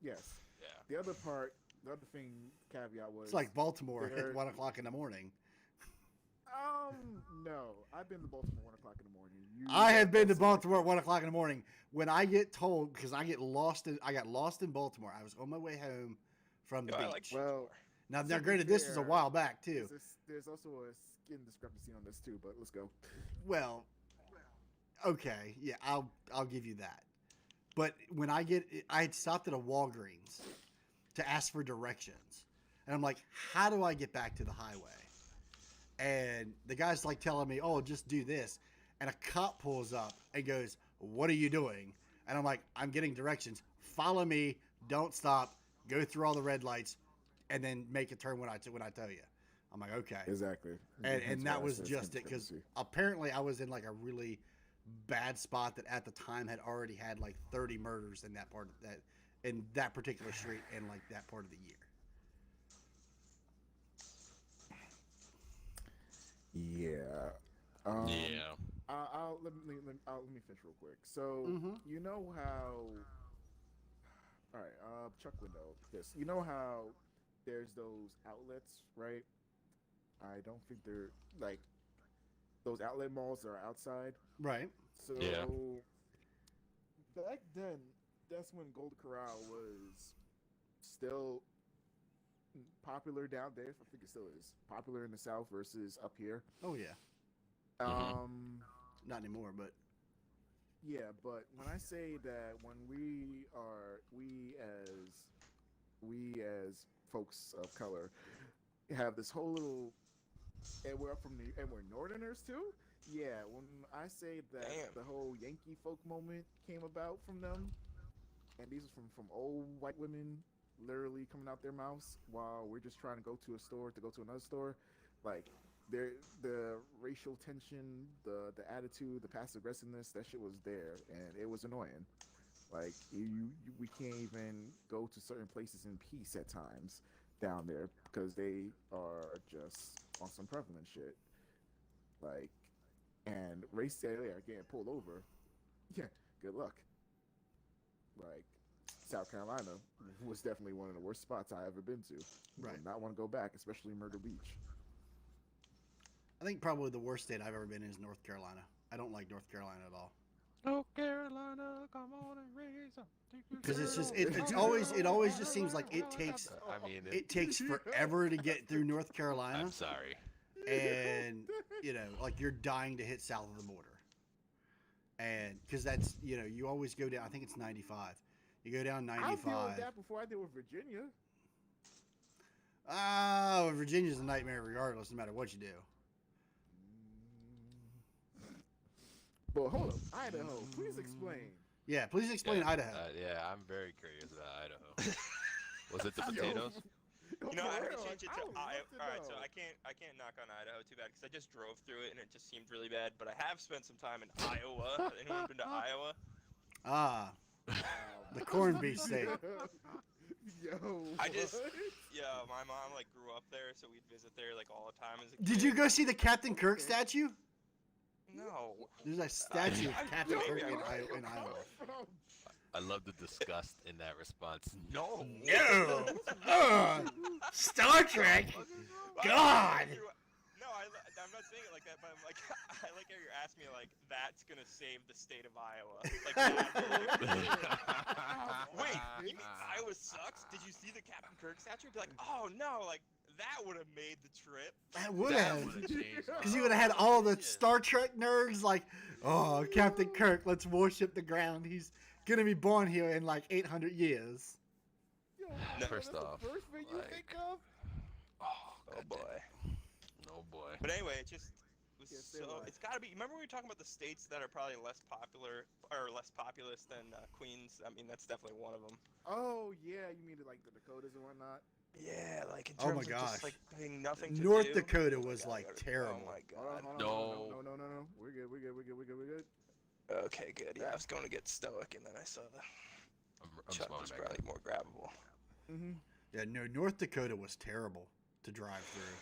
Yes. Yeah. The other thing caveat was It's like Baltimore there- at 1 o'clock in the morning. No, I've been to Baltimore 1 o'clock in the morning. I have been to that's Baltimore at like- 1 o'clock in the morning. When I get told, because I got lost in Baltimore. I was on my way home from the Yo, I beach. like Well, Baltimore. Now, to be granted, this was a fair, while back too. There's also a skin discrepancy on this too, but let's go. Well, okay, yeah, I'll give you that. But when I had stopped at a Walgreens to ask for directions, and I'm like, how do I get back to the highway? And the guy's like telling me, oh, just do this. And a cop pulls up and goes, what are you doing? And I'm like, I'm getting directions. Follow me. Don't stop. Go through all the red lights, and then make a turn when I tell you. I'm like, okay. Exactly. And Hence that why I was said just skin it, because discrepancy. apparently I was in like a really bad spot that at the time had already had like 30 murders in that part of that in that particular street in like that part of the year. Yeah. Yeah. Let me finish real quick. So Mhm. you know how? All right, Chuck window. Yes, you know how there's those outlets, right? I don't think they're like those outlet malls are outside. Right. So Yeah. back then, that's when Gold Corral was still popular down there. I think it still is popular in the South versus up here. Oh yeah. Um, Not anymore, but yeah, but when I say that when we as folks of color have this whole little and we're northerners too. Yeah, when I say that Damn. the whole Yankee folk moment came about from them, and these are from old white women literally coming out their mouths while we're just trying to go to a store to go to another store, like the racial tension, the attitude, the passive aggressiveness, that shit was there, and it was annoying. Like we can't even go to certain places in peace at times down there because they are just on some prevalent shit. Like, and race getting pulled over. Yeah, good luck. Like, South Carolina was definitely one of the worst spots I ever been to. Right. Would not want to go back, especially Myrtle Beach. I think probably the worst state I've ever been in is North Carolina. I don't like North Carolina at all. North Carolina, come on and raise up. Because it always just seems like it takes I mean, forever to get through North Carolina, I'm sorry. and like you're dying to hit south of the border, and because that's you always go down. I think it's 95. You go down I'll deal with 95. that before I deal with Virginia. Virginia's a nightmare regardless, no matter what you do. But hold up, Idaho, please explain. Yeah, please explain Idaho. Yeah, I'm very curious about Idaho. Was it the potatoes? You know, I had to For real, change it I to would love Iowa. to All right, know. so I can't knock on Idaho too bad because I just drove through it and it just seemed really bad. But I have spent some time in Iowa. Anyone been to Iowa? The corned beef steak. Yo, Yeah, my mom like grew up there, so we'd visit there like all the time as a kid. Did you go see the Captain Kirk statue? No. There's a statue of Captain Yo, Kirk maybe in Iowa. I love the disgust in that response. No. No. Star Trek. God. No, I'm not saying it like that, but I'm like, I like how you're asking me like, that's gonna save the state of Iowa. Like that. Wait, you mean Iowa sucks? Did you see the Captain Kirk statue? Be like, oh no, like that would have made the trip. That would That have. would've changed my Because you would have had all the Star Trek nerds like, oh, Captain Kirk, let's worship the ground. He's gonna be born here in like 800 years. Yo, First that's off, the first thing you like- think of? Oh boy. Oh boy. But anyway, it just was Yeah, say so. why. It's got to be. Remember we were talking about the states that are probably less popular or less populous than Queens. I mean, that's definitely one of them. Oh yeah, you mean like the Dakotas and whatnot? Yeah, like in Oh my terms of just gosh. like having nothing to North do. Dakota Oh my was God, like I gotta- terrible. Oh my Hold on, god. hold on, no. We're good. Okay, good. Yeah, I was going to get stoic, and then I saw the I'm Chuck smiling was back. probably more grabbable. Mm-hmm. Yeah, no, North Dakota was terrible to drive through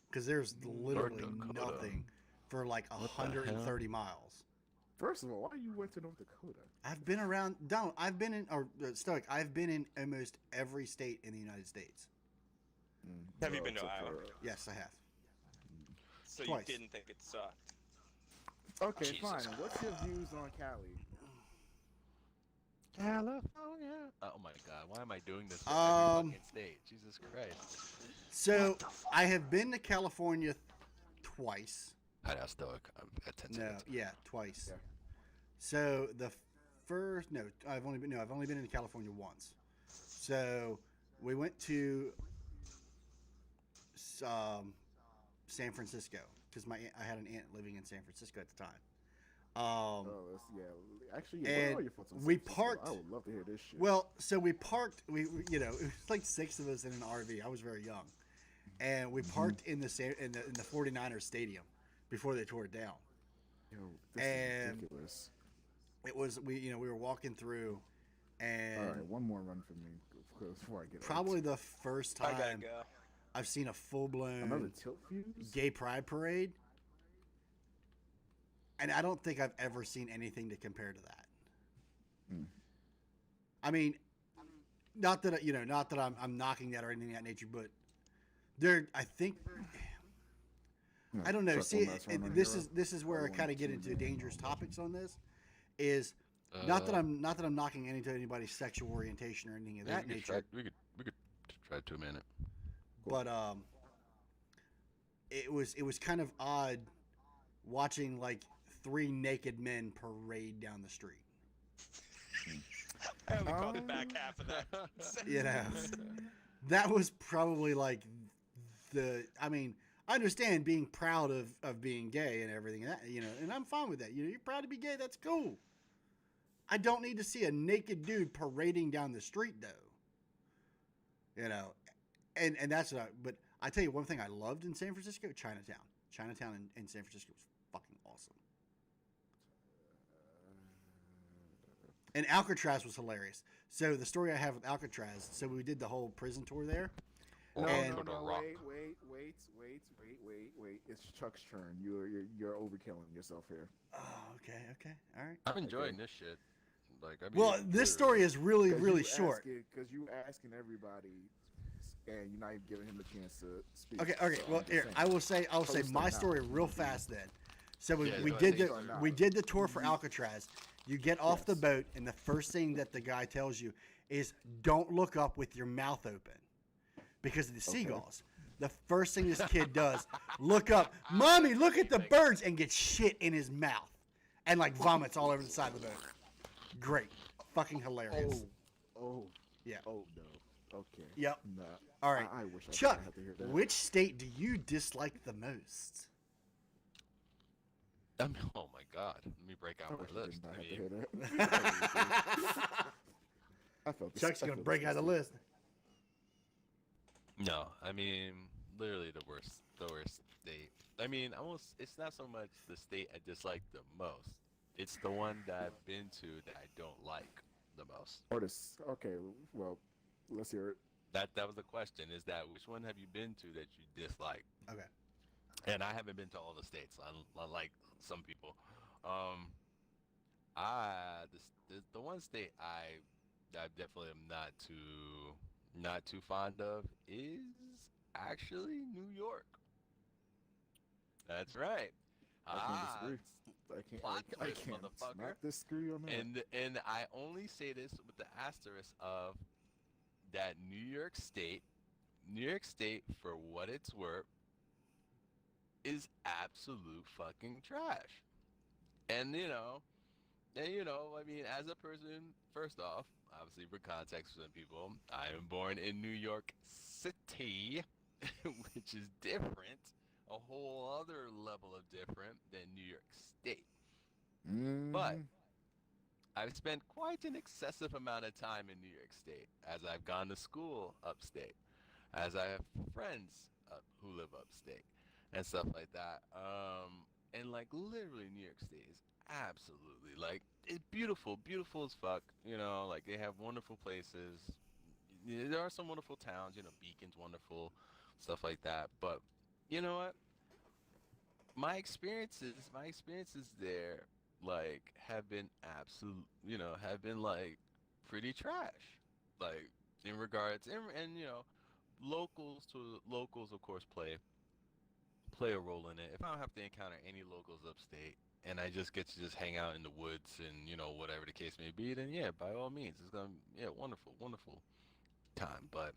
because there's literally Dakota. nothing for like What the hell? 130 miles. First of all, why you went to North Dakota? I've been around. I've been in Stoic. I've been in almost every state in the United States. Have you been to except Iowa? Yes, I have. So Twice. you didn't think it sucked? Okay, Jesus fine. What's your views on Cali? California. Oh my god, why am I doing this for every fucking state? Jesus Christ. So I have been to California twice. I'd ask Stoic. I'm at 10 No, seconds. yeah, twice. Yeah. So the first, no, I've only been in California once. So we went to San Francisco because I had an aunt living in San Francisco at the time. Oh, that's, yeah. Actually, yeah, what and are your thoughts on we San Francisco? parked- I would love to hear this shit. Well, so we parked. It was like 6 of us in an RV. I was very young, and we parked in the 49ers stadium before they tore it down. Yo, this and- is ridiculous. It was we were walking through, and All right, one more run for me before I get probably the first I gotta time go. I've seen a full another blown tilt fuse. gay pride parade, and I don't think I've ever seen anything to compare to that. Hmm. I mean, not that I'm knocking that or anything of that nature, but I think. No, I don't know. truck See, will not turn on this hero. is where I One, kind of get two, into three, dangerous four. topics on this. Is not that I'm knocking into anybody's sexual orientation or anything of that nature, We could try 2 minutes. but it was kind of odd watching like 3 naked men parade down the street. I only caught the back half of that. You know, that was probably like I mean, I understand being proud of being gay and everything, and I'm fine with that. You're proud to be gay, that's cool. I don't need to see a naked dude parading down the street, though. And that's but I tell you one thing I loved in San Francisco, Chinatown. Chinatown in San Francisco was fucking awesome. And Alcatraz was hilarious. So the story I have with Alcatraz, so we did the whole prison tour there. No, And- no, The no, Rock. wait. It's Chuck's turn. You're overkilling yourself here. Oh, okay, all right. I'm enjoying this shit. Like, I mean, Well, this story is really, really short. Because you asking everybody, and you're not even giving him a chance to speak. Okay. So Well, I'm just here saying. I'll say Post my them story now. real fast then. So Yeah, we go did ahead. the we did the tour for Alcatraz, You get off the Yes. boat, and the first thing that the guy tells you is don't look up with your mouth open because of the Okay. seagulls. The first thing this kid does, look up, Mommy, look at the birds, and gets shit in his mouth and like vomits all over the side of the boat. Great. Fucking hilarious. Oh. Yeah. Oh no. Okay. Yep. Nah. All right. I wish I Chuck, didn't have to hear that. which state do you dislike the most? I mean, oh my God. Let me break I out wish my I list. did not I have to mean, hear that. I felt this. Chuck's I gonna feel break this out the mistake. list. no, I mean, literally the worst state. I mean, it's not so much the state I dislike the most. It's the one that I've been to that I don't like the most. Artists. Okay. Well, let's hear it. That was the question, is that which one have you been to that you dislike? Okay. And I haven't been to all the states, unlike some people. Um, the one state I definitely am not too fond of is actually New York. That's right. I can't disagree. Plot I twist, can't motherfucker. not disagree on that. And I only say this with the asterisk of that New York State, for what it's worth, is absolute fucking trash. And I mean, as a person, first off, obviously for context for some people, I am born in New York City, which is different, a whole other level of different than New York State. But Mhm. I've spent quite an excessive amount of time in New York State as I've gone to school upstate, as I have friends who live upstate and stuff like that. And like literally New York State is absolutely like it's beautiful, beautiful as fuck. Like they have wonderful places. There are some wonderful towns. Beacon's wonderful, stuff like that. But you know what? My experiences there like have been have been like pretty trash, like in regards and locals of course play a role in it. If I don't have to encounter any locals upstate and I just get to just hang out in the woods and whatever the case may be, then yeah, by all means, it's gonna yeah, wonderful time. But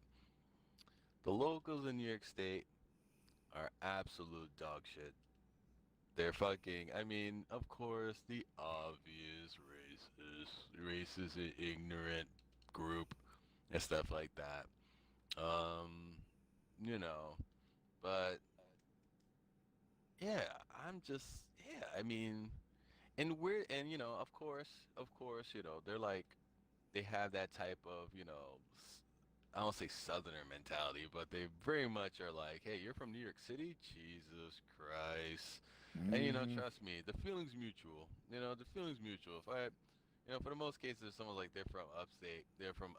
the locals in New York State are absolute dog shit. They're fucking. I mean, of course, the obvious racist and ignorant group and stuff like that. Um, you know, but yeah, I'm just yeah. I mean, and of course, they're like they have that type of I don't say southerner mentality, but they very much are like, hey, you're from New York City? Jesus Christ. And Mhm. trust me, the feeling's mutual. The feeling's mutual. If I for the most cases, if someone's like they're from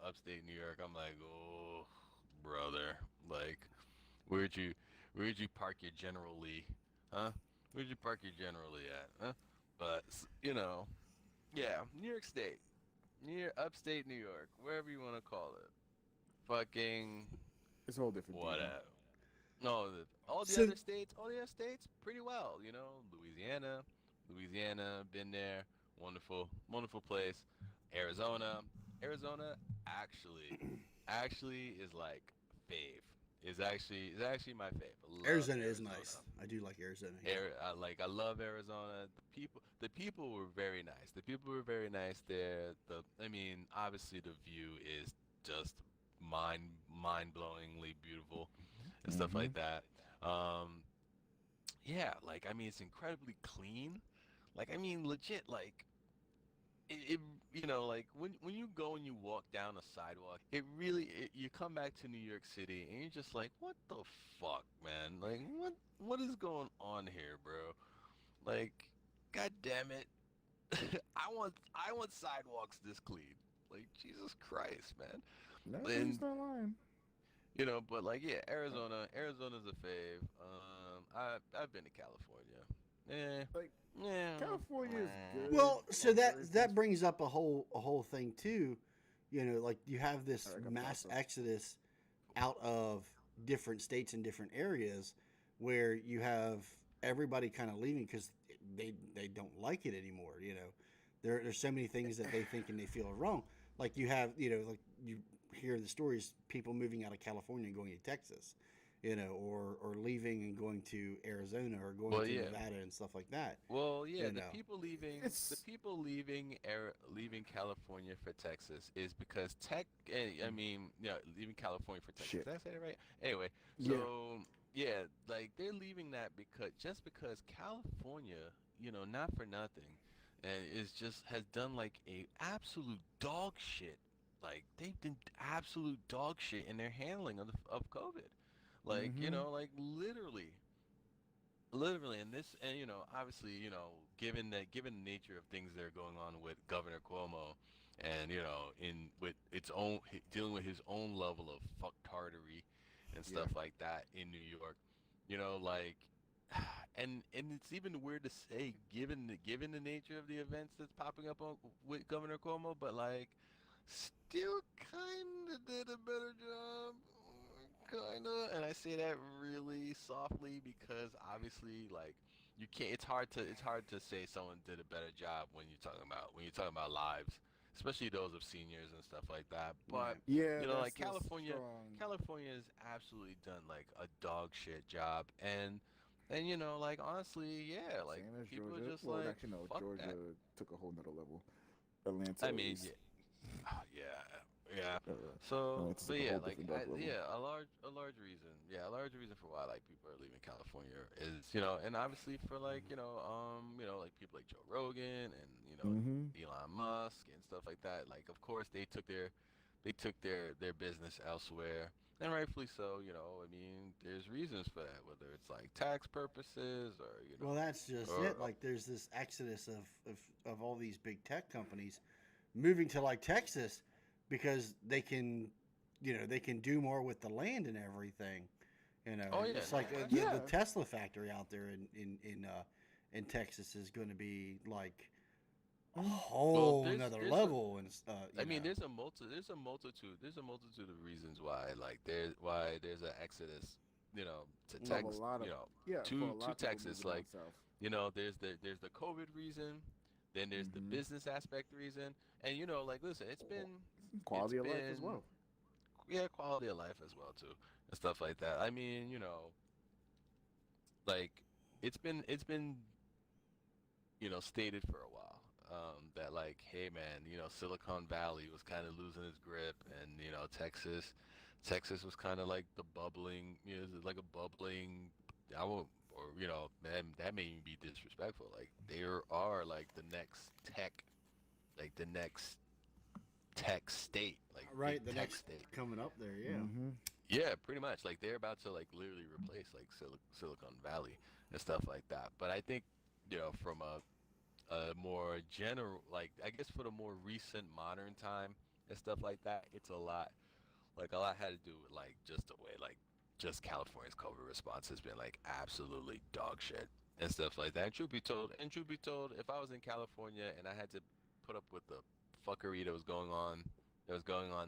upstate New York, I'm like, oh, brother, like, where'd you where'd you park your General Lee, huh? Where'd you park your General Lee at, huh? But yeah, New York State, near upstate New York, wherever you want to call it, fucking It's a whole different deal. whatever. No, So all the other states, pretty well. Louisiana, been there, wonderful place. Arizona, actually is like fave. Is actually my fave. I love Arizona is Arizona. nice. I do like Arizona. Yeah. I love Arizona. The people were very nice. The people were very nice there. I mean, obviously the view is just mind blowingly beautiful and stuff Mhm. like that. Um, yeah, like I mean, it's incredibly clean. Like I mean, legit. Like it like when you go and you walk down a sidewalk, you come back to New York City and you're just like, what the fuck, man? Like what is going on here, bro? Like, god damn it. I want sidewalks this clean. Like Jesus Christ, man. No, And he's not lying. but like yeah, Arizona's a fave. I've been to California. Eh, Like yeah. California is good Well, so on certain that things. brings up a whole thing too. Like you have this I got mass processed. exodus out of different states and different areas where you have everybody kind of leaving because they don't like it anymore. there's so many things that they think and they feel are wrong. Like you have, like you hear the stories, people moving out of California and going to Texas, or leaving and going to Arizona or going Well, to yeah. Nevada and stuff like that. Well, yeah, You know, the It's people leaving California for Texas is because I mean, leaving California for Texas. shit. Did I say that right? Anyway, Yeah. so yeah, like they're leaving that because California, not for nothing, and is just has done like a absolute dog shit. Like they've been absolute dog shit in their handling of COVID. Like, Mm-hmm. like literally, and obviously, given the nature of things that are going on with Governor Cuomo, and in with its own dealing with his own level of fucktardery and Yeah. stuff like that in New York, like, and it's even weird to say given the nature of the events that's popping up with Governor Cuomo, but like, still kind of did a better job. Kinda, and I say that really softly because obviously, like, you can't. It's hard to say someone did a better job when you're talking about lives, especially those of seniors and stuff like that. But right? Yeah, that's like the California, strong. California has absolutely done like a dog shit job, and like honestly, yeah, like Same as people are Georgia. just Well, like actually, no. fuck that. Georgia took a whole nother level. Atlanta I mean, is. yeah, yeah, yeah. So, Atlanta but took a yeah, whole like different dark level. a large reason for why like people are leaving California is and obviously for like like people like Joe Rogan and Mm-hmm. Elon Musk and stuff like that. Like, of course, they took their business elsewhere, and rightfully so. I mean, there's reasons for that, whether it's like tax purposes or Well, that's just or it. Like there's this exodus of all these big tech companies moving to like Texas because they can do more with the land and everything. oh yeah, It's no, like the Yeah. Tesla factory out there in Texas is going to be like a Mm. well, whole there's nother there's a level, and I mean, there's a multitude of reasons why there's an exodus, to Of a Texas, lot of yeah, for a to lot of people Texas. moving down Like, south. there's the COVID reason, then there's the Mm-hmm. business aspect reason, and like, listen, it's Quality of life as been well. yeah, quality of life as well too, and stuff like that. I mean, like, it's been stated for a while, that like, hey man, Silicon Valley was kind of losing its grip, and Texas was kind of like the bubbling, like a bubbling. I won't, or man, that may even be disrespectful. Like there are like the next tech state, like big right. The tech next state. coming up there, yeah. Mm-hmm. Yeah, pretty much. Like they're about to like literally replace like Silicon Valley and stuff like that. But I think from a more general, like, I guess for the more recent modern time and stuff like that, it's a lot had to do with like just the way like just California's COVID response has been like absolutely dog shit and stuff like that. And truth be told, if I was in California and I had to put up with the fuckery that was going on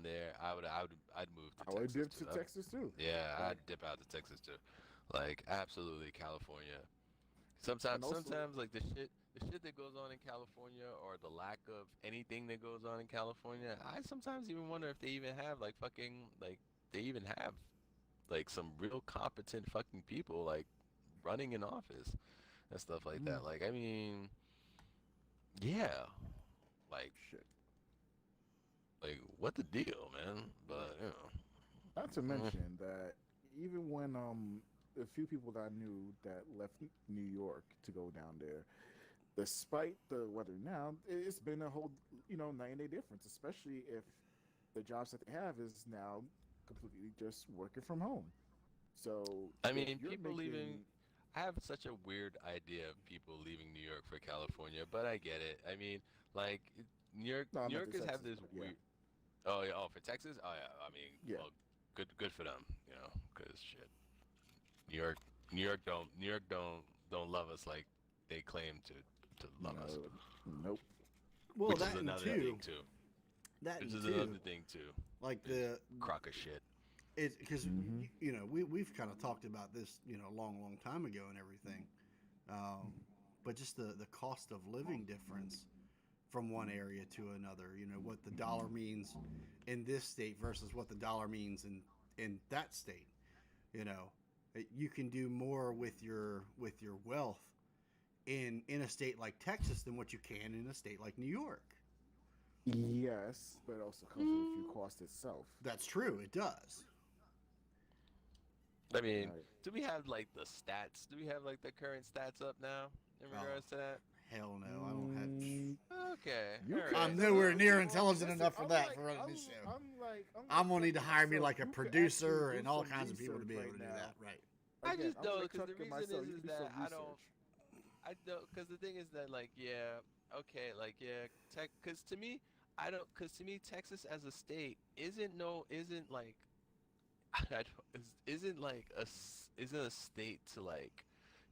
there, I'd move to I would Texas dip too. to Texas too. Yeah, Like, I'd dip out to Texas too. Like, absolutely, California. and also, Sometimes like the shit that goes on in California, or the lack of anything that goes on in California, I sometimes even wonder if they even have like they even have like some real competent fucking people like running in office and stuff like mm, that. Like, I mean, yeah, like shit. what the deal, man? But Not to mm, mention that even when a few people that I knew that left New York to go down there, despite the weather now, it's been a whole 9-day difference, especially if the jobs that they have is now completely just working from home. So I if mean, you're people leaving. making I have such a weird idea of people leaving New York for California, but I get it. I mean, like, no, I New meant the Yorkers have Texas this part, yeah, weird. Oh yeah, oh, for Texas? Oh yeah, I mean, yeah, well, good for them, because shit, New York, New York don't love us like they claim to love us, no, nope, Well, which is that and another two, thing too. that Which and is two, another thing too. like Is crock of shit. it's because mm-hmm. we've kind of talked about this a long time ago and everything, um, but just the cost of living difference from one area to another. You know what the dollar means in this state versus what the dollar means in that state. You know, you can do more with your wealth in a state like Texas than what you can in a state like New York. Yes, but it also comes with a few costs itself. That's true. It does. I mean, Right. do we have like the stats? Do we have like the current stats up now in Oh. regards to that? Hell no, I don't have. Mm, Okay. You all could- right. I'm nowhere near Well, intelligent listen, enough for I'm that like- for running I'm- this show. I'm I'm gonna need to chucking hire me myself. like a You could producer actually do and all some kinds of people to be research able to do right that. now. Right. I Again, just I'm don't, just because the chucking reason myself. You is could do that some I don't. research. I don't, because the thing is that like yeah, okay, like yeah, because to me, I don't, because to me Texas as a state isn't like I don't, isn't like isn't a state to like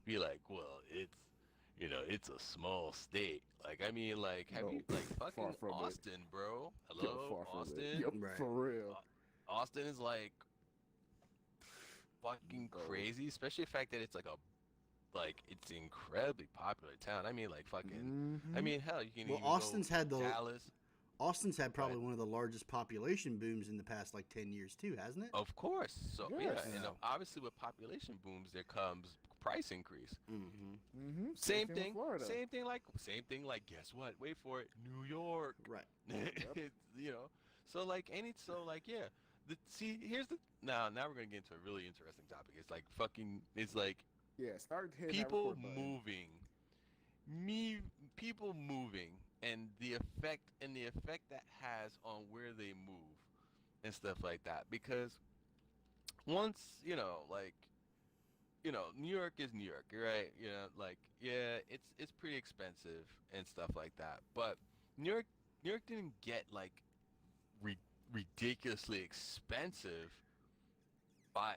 be like, well, it's a small state. Like I mean, like have No, you like far fucking from it. Austin, bro? Yo, Hello, far from it. Austin. Yep, Right. for real. Austin is like fucking Bro. crazy, especially the fact that it's it's an incredibly popular town. I mean, like fucking. I Mhm. mean, hell, you can Well, even Austin's go had the Dallas. Austin's had probably Right. one of the largest population booms in the past like 10 years too, hasn't it? Of course. So Yes. yeah, and Yeah. obviously with population booms there comes price increase. Mm-hmm. Mhm. Same with thing. Florida. Same thing. Like, guess what? Wait for it. New York. Right. You know. So like yeah. Here's the now we're gonna get into a really interesting topic. It's like fucking. It's like Yeah, start hitting people that record button. moving. People moving and the effect that has on where they move and stuff like that. Because once New York is New York, right? Like yeah, it's pretty expensive and stuff like that. But New York didn't get like ridiculously expensive by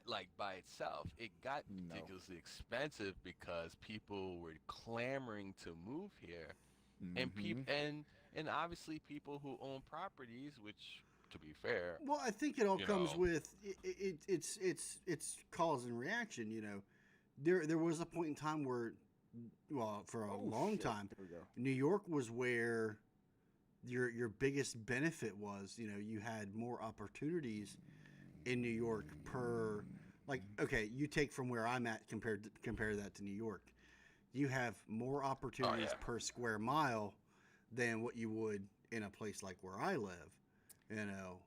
itself. It got No. ridiculously expensive because people were clamoring to move here, and Mhm. and obviously people who own properties, which to be fair, Well, I think it all You comes know. with it's cause and reaction. You know, there was a point in time where, well, for a Oh, long shit. time, There we go. New York was where your biggest benefit was. You know, you had more opportunities in New York per, like, okay, you take from where I'm at compare that to New York. You have more opportunities yeah. per square mile than what you would in a place like where I live. You know,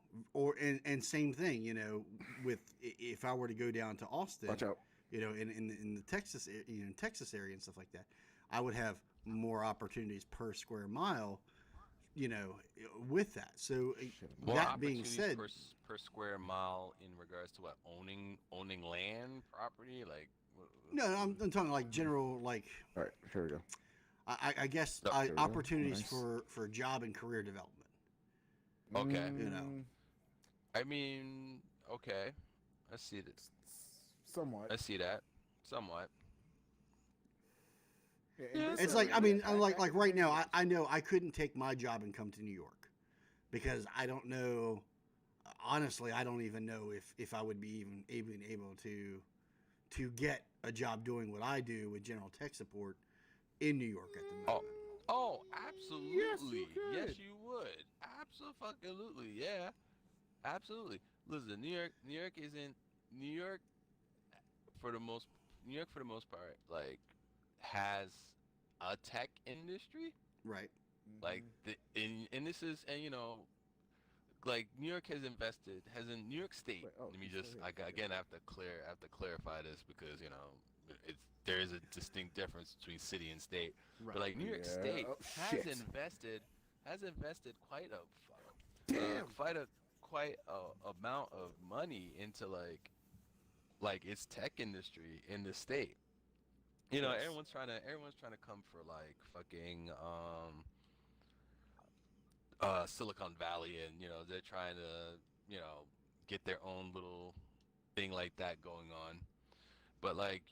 and same thing. You know, with if I were to go down to Austin, Watch out. you know, in the Texas, Texas area and stuff like that, I would have more opportunities per square mile, you know, with that. So Shit. more that being opportunities said, per square mile in regards to what owning land property like. no, I'm talking like general, like All right, here we go. I guess Oh, there we go. opportunities Nice. for job and career development. Okay. You know. Mm, I mean, okay, I see that. somewhat. I see that somewhat. Yeah, Yeah, this It's area, like, I mean, I like can right now, understand. I know I couldn't take my job and come to New York because I don't know. Honestly, I don't even know if I would be even able to get a job doing what I do with general tech support in New York at the moment. Oh, absolutely. Yes, you Yes, could. you would. Absolutely. Yeah. Absolutely. Listen, New York isn't New York for the most New York for the most part like has a tech industry. Right. Like and this is and like New York has invested New York State. Wait, oh, let me he's just still here. again I have to clarify this because there is a distinct difference between city and state. Right. But like New York Yeah. State Oh, has shit. invested quite a Damn. quite a amount of money into like its tech industry in the state. You know, Yes. everyone's trying to come for like fucking Silicon Valley, and they're trying to get their own little thing like that going on. But like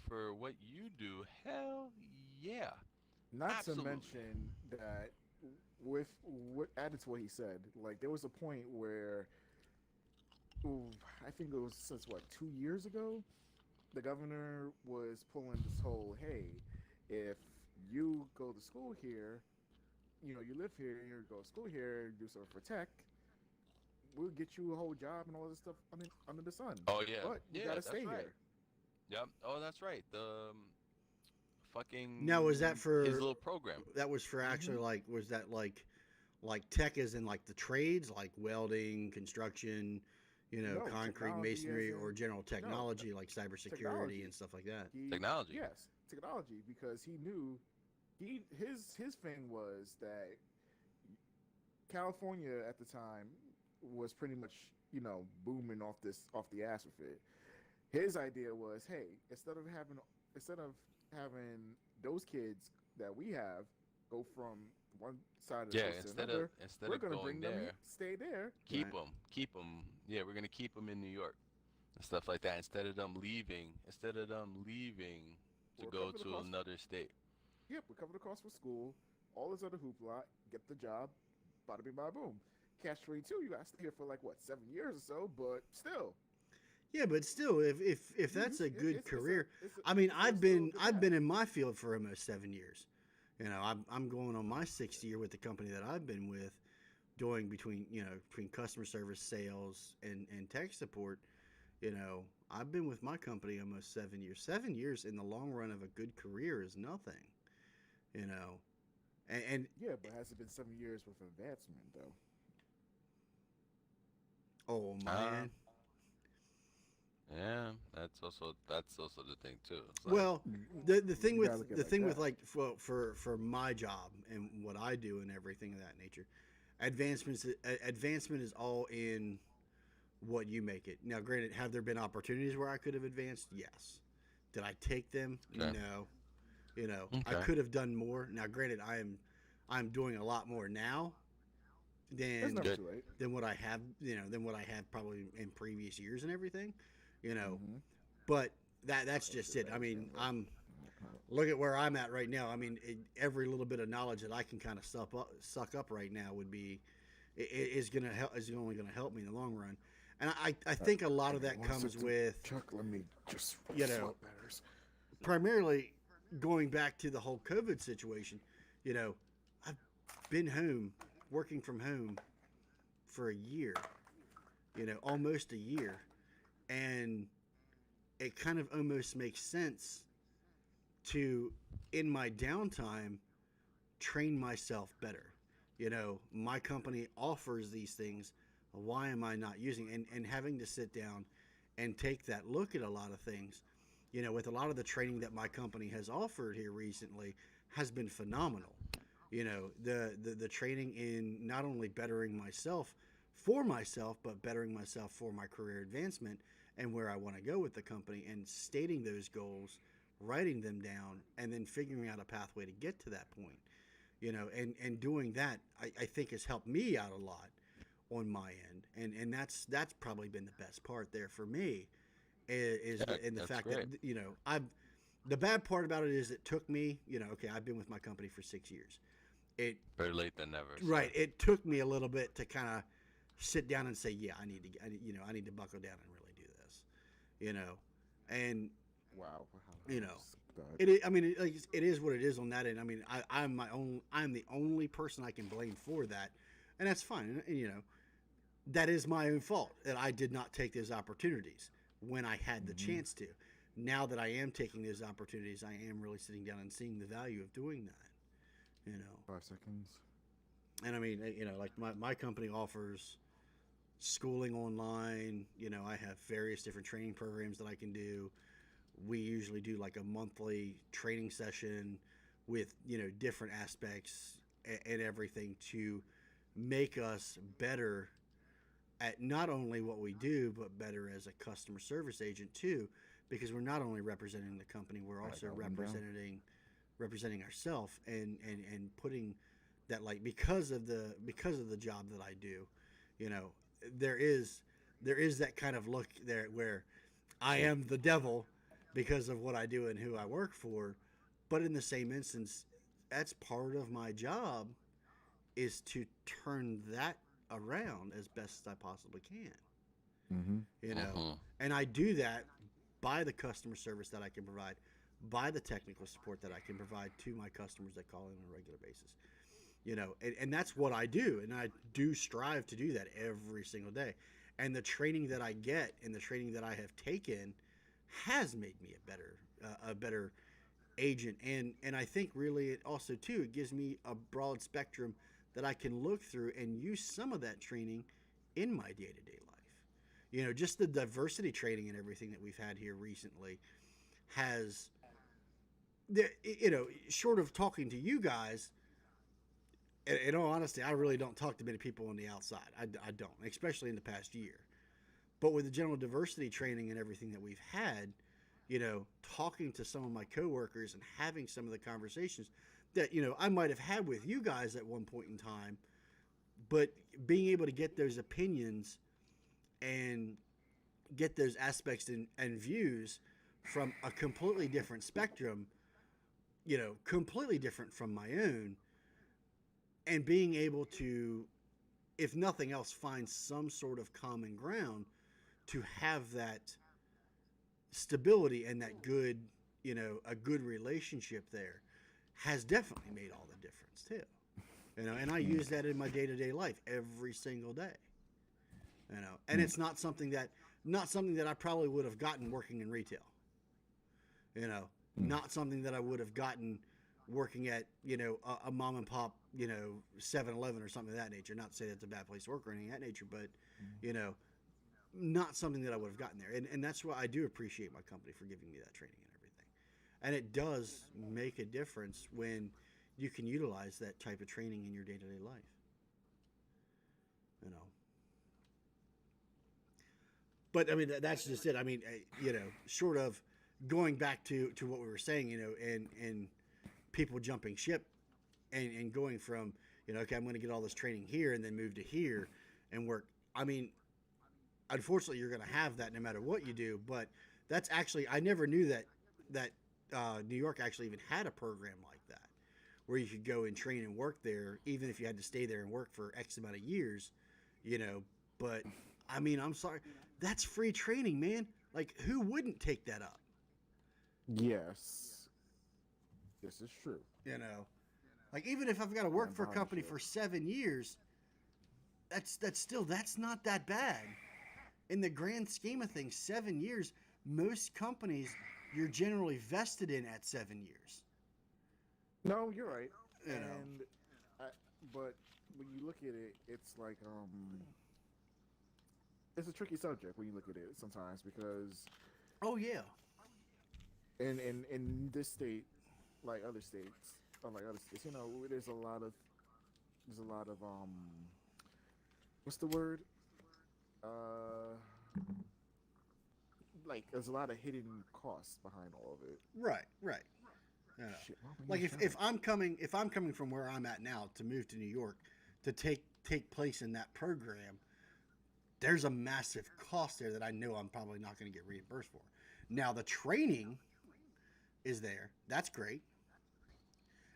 for what you do, hell yeah. Not Absolutely. to mention that with what added to what he said, like there was a point where I think it was since what 2 years ago, the governor was pulling this whole hey, if you go to school here, you live here, you go to school here, do something for tech. We'll get you a whole job and all this stuff under the sun. Oh yeah, But you yeah, gotta that's stay right. here. Yep. Oh, that's right. The Now, was that fucking his for little program. that was for actually Hmm. like was that like tech as in like the trades like welding, construction, No, concrete, technology as masonry, or in general no technology like cybersecurity technology. and stuff like that? He Technology. Yes, technology, because he knew his thing was that California at the time was pretty much booming off the ass with it. His idea was, hey, instead of having those kids that we have go from one side of the Yeah, coast to another, instead we're of gonna going bring them here, there, stay there. keep Right. them, keep them. Yeah, we're gonna keep them in New York and stuff like that. Instead of them leaving to We'll go cover the to cost. another state. Yep, we cover the cost for school, all this other hoopla, get the job, bada bing, bada boom. Catch 22, you gotta stay here for like what 7 years or so, but still, Yeah, but still, if that's a good it's career, it's a, I mean, it's still a good I've path. been in my field for almost 7 years. I'm going on my sixth year with the company that I've been with, doing between customer service, sales, and tech support. I've been with my company almost 7 years. 7 years in the long run of a good career is nothing. You know, and Yeah, but has it been 7 years with advancement though? oh Ah, man. yeah, that's also the thing too. It's like, Well, You, the thing you gotta look with at the it like thing with that. like for my job and what I do and everything of that nature, advancement is all in what you make it. Now, granted, have there been opportunities where I could have advanced? Yes. Did I take them? okay, No. I okay, could have done more. Now, granted, I'm doing a lot more now It's than never good. too late. than what I had probably in previous years and everything. You know, Mm-hmm. but that's Oh just shit, it. that I is mean, getting low. I'm look at where I'm at right now. I mean, every little bit of knowledge that I can kind of suck up right now would be is gonna help is only gonna help me in the long run. And I think a lot Give of me that one comes second, with Chuck. Let me just you know swap batters. primarily going back to the whole COVID situation. You know, I've been home working from home for a year. Almost a year, and it kind of almost makes sense to in my downtime train myself better. My company offers these things. Why am I not using and having to sit down and take that look at a lot of things? With a lot of the training that my company has offered here recently has been phenomenal. The training in not only bettering myself, but bettering myself for my career advancement and where I want to go with the company and stating those goals, writing them down, and then figuring out a pathway to get to that point. And doing that, I think has helped me out a lot on my end, and that's probably been the best part there for me is Yeah, the that's fact that great. I've the bad part about it is it took me okay, I've been with my company for 6 years. It Better late than never. So Right, it took me a little bit to kind of sit down and say, yeah, I need to buckle down and really do this, you know, and Wow. you know, God. I mean, it is what it is on that end. I mean, I'm the only person I can blame for that, and that's fine. And, that is my own fault that I did not take those opportunities when I had the Mm-hmm. chance to. Now that I am taking those opportunities, I am really sitting down and seeing the value of doing that. 5 seconds. And I mean, like my company offers schooling online. I have various different training programs that I can do. We usually do like a monthly training session with different aspects and everything to make us better at not only what we do but better as a customer service agent too, because we're not only representing the company, we're All right, also got one down. representing ourselves and putting that, like, because of the job that I do, you know there is that kind of look there where I am the devil because of what I do and who I work for. But in the same instance, that's part of my job is to turn that around as best as I possibly can. Mm-hmm. You know, hmm and I do that by the customer service that I can provide, by the technical support that I can provide to my customers that call in on a regular basis. and that's what I do, and I do strive to do that every single day. And the training that I get and the training that I have taken has made me a better agent, and I think really it also too it gives me a broad spectrum that I can look through and use some of that training in my day-to-day life. Just the diversity training and everything that we've had here recently has, short of talking to you guys, in all honesty, I really don't talk to many people on the outside. I don't, especially in the past year. But with the general diversity training and everything that we've had, talking to some of my coworkers and having some of the conversations that, I might have had with you guys at one point in time, but being able to get those opinions and get those aspects and views from a completely different spectrum, completely different from my own, and being able to, if nothing else, find some sort of common ground to have that stability and that good, a good relationship there has definitely made all the difference too. And I use that in my day-to-day life every single day. And it's not something that I probably would have gotten working in retail. Not something that I would have gotten working at, a mom and pop, 7-Eleven or something of that nature. Not to say that's a bad place to work or anything of that nature, but, not something that I would have gotten there. And that's why I do appreciate my company for giving me that training and everything. And it does make a difference when you can utilize that type of training in your day-to-day life. But I mean, that's just it. I mean, short of going back to what we were saying, and people jumping ship and going from, okay, I'm going to get all this training here and then move to here and work. I mean, unfortunately, you're going to have that no matter what you do. But that's actually, I never knew that New York actually even had a program like that, where you could go and train and work there, even if you had to stay there and work for X amount of years, But I mean, I'm sorry, that's free training, man. Like, who wouldn't take that up? Yes, this is true. Like, even if I've got to work for a company for 7 years, that's not that bad. In the grand scheme of things, 7 years, most companies you're generally vested in at 7 years. No, you're right. But when you look at it, it's like it's a tricky subject when you look at it sometimes, because oh yeah, in this state, like other states, there's a lot of what's the word? Like, there's a lot of hidden costs behind all of it. Right. Shit, like if I'm coming from where I'm at now to move to New York to take place in that program, there's a massive cost there that I know I'm probably not going to get reimbursed for. Now the training is there. That's great.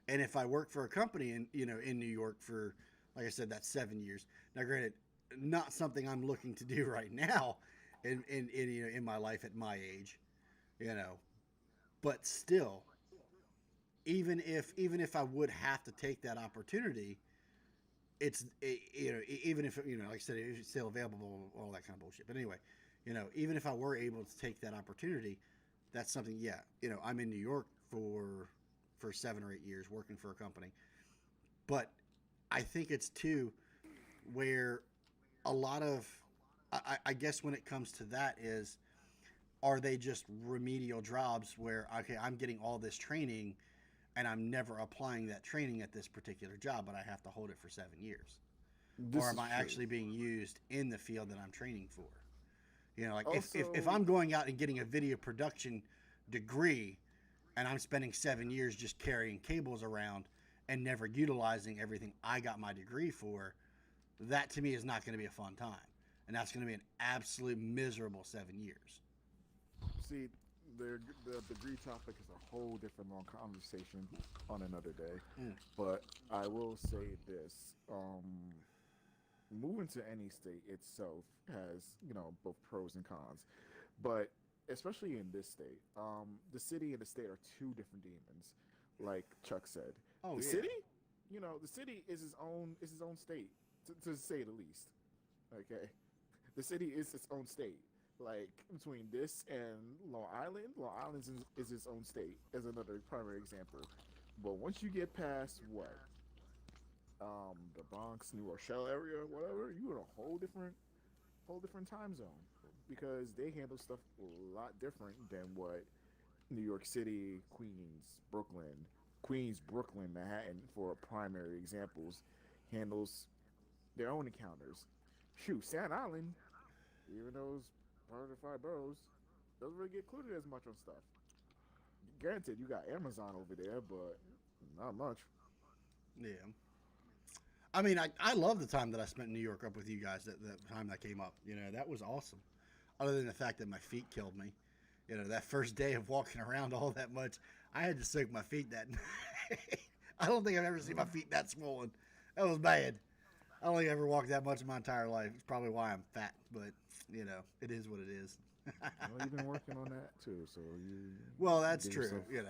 And if I work for a company in New York for, like I said, that's 7 years. Now, granted, not something I'm looking to do right now in my life at my age, but still, even if I would have to take that opportunity, even if, like I said, it's still available, all that kind of bullshit. But anyway, even if I were able to take that opportunity, that's something, I'm in New York for 7 or 8 years working for a company. But I think it's too where a lot of, I guess when it comes to that is, are they just remedial jobs where, okay, I'm getting all this training and I'm never applying that training at this particular job, but I have to hold it for 7 years? Or am I actually being used in the field that I'm training for? Like also, if I'm going out and getting a video production degree and I'm spending 7 years just carrying cables around and never utilizing everything I got my degree for, that to me is not going to be a fun time. And that's going to be an absolute miserable 7 years. See, the degree topic is a whole different long conversation on another day. But I will say this. Moving to any state itself has, both pros and cons. But especially in this state, the city and the state are two different demons, like Chuck said. Oh, the yeah. city, the city is its own state, to say the least. Okay, the city is its own state. Like between this and Long Island is its own state, as another primary example. But once you get past the Bronx, New Rochelle area, whatever, you in a whole different time zone because they handle stuff a lot different than what New York City, Queens, Brooklyn, Manhattan, for primary examples, handles their own encounters. Shoot, Staten Island, even those part of the five boroughs, doesn't really get included as much on stuff. Granted, you got Amazon over there, but not much. Yeah. I mean, I love the time that I spent in New York up with you guys. That time that came up, that was awesome. Other than the fact that my feet killed me, that first day of walking around all that much, I had to soak my feet that night. I don't think I've ever seen my feet that swollen. That was bad. I don't think I ever walked that much in my entire life. It's probably why I'm fat, but it is what it is. Well, you've been working on that too, so you. Well, that's true. Give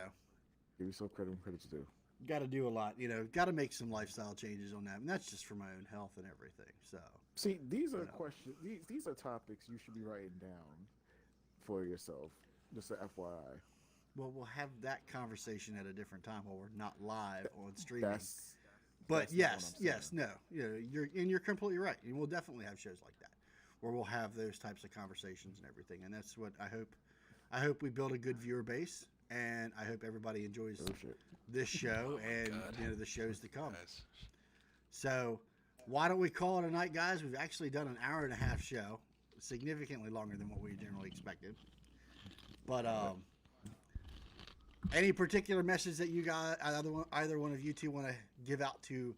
yourself credit when credit's due. Got to do a lot. Got to make some lifestyle changes on that, and that's just for my own health and everything. So, see, these are questions. These are topics you should be writing down for yourself. Just an FYI. Well, we'll have that conversation at a different time while we're not live on streaming. But yes, no, you're completely right. And we'll definitely have shows like that where we'll have those types of conversations and everything. And that's what I hope. I hope we build a good viewer base, and I hope everybody enjoys this show and the shows to come. Nice. So, why don't we call it a night, guys? We've actually done an hour-and-a-half show, significantly longer than what we generally expected. But any particular message that you guys, either one of you two, want to give out to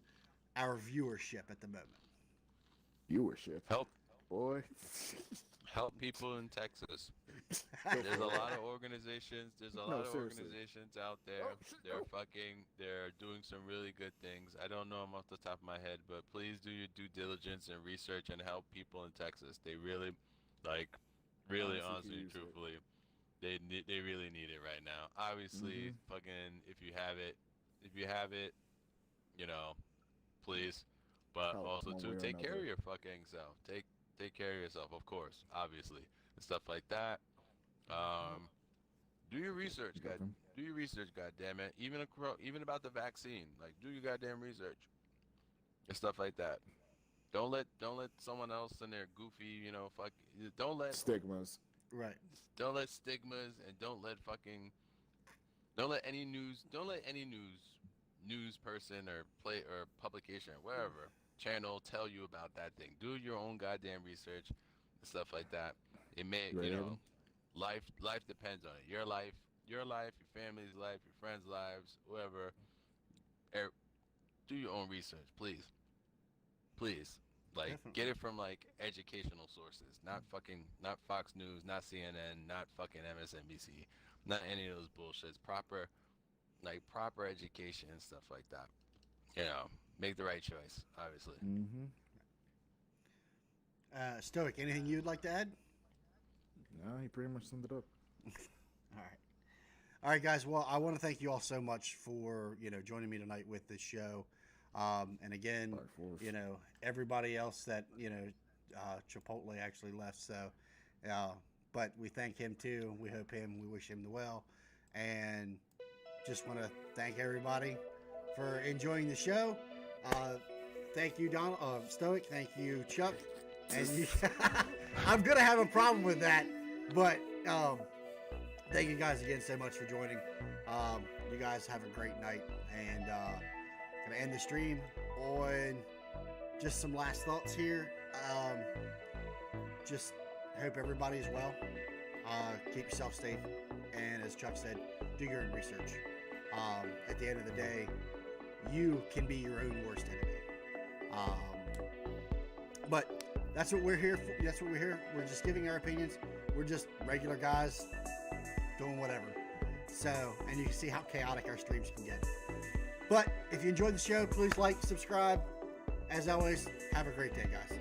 our viewership at the moment? Viewership, Help boy. people in Texas. There's a lot of organizations. There's a lot of organizations out there. They're doing some really good things. I don't know them off the top of my head, but please do your due diligence and research and help people in Texas. They really, honestly, truthfully, they really need it right now. Obviously, fucking, if you have it, please. But Help also too, take care of another. your fucking self. Take care of yourself, of course, obviously, and stuff like that. Do your research, God. Do your research, goddamn it. Even about the vaccine, like do your goddamn research and stuff like that. Don't let someone else in their goofy, don't let Stigmas. Right. don't let stigmas and don't let any news person or publication or wherever channel tell you about that thing. Do your own goddamn research and stuff like that. It may, life depends on it. Your life, your family's life, your friends' lives, whoever. Do your own research, please. Like, Definitely. get it from educational sources, not Fox News, not CNN, not fucking MSNBC, not any of those bullshits. Proper education and stuff like that. Make the right choice, obviously. Stoic, anything you'd like to add? No, he pretty much summed it up. All right, guys. Well, I want to thank you all so much for joining me tonight with this show. And again, everybody else that Chipotle actually left. So, but we thank him too. We wish him the well, and just want to thank everybody for enjoying the show. Thank you, Donald, Stoic. Thank you, Chuck. And I'm gonna have a problem with that, but thank you guys again so much for joining. You guys have a great night, and gonna end the stream on just some last thoughts here. Just hope everybody's well. Keep yourself safe, and as Chuck said, do your own research. At the end of the day, you can be your own worst enemy. But that's what we're here for. That's what we're here. We're just giving our opinions. We're just regular guys doing whatever. So, and you can see how chaotic our streams can get. But if you enjoyed the show, please like, subscribe. As always, have a great day, guys.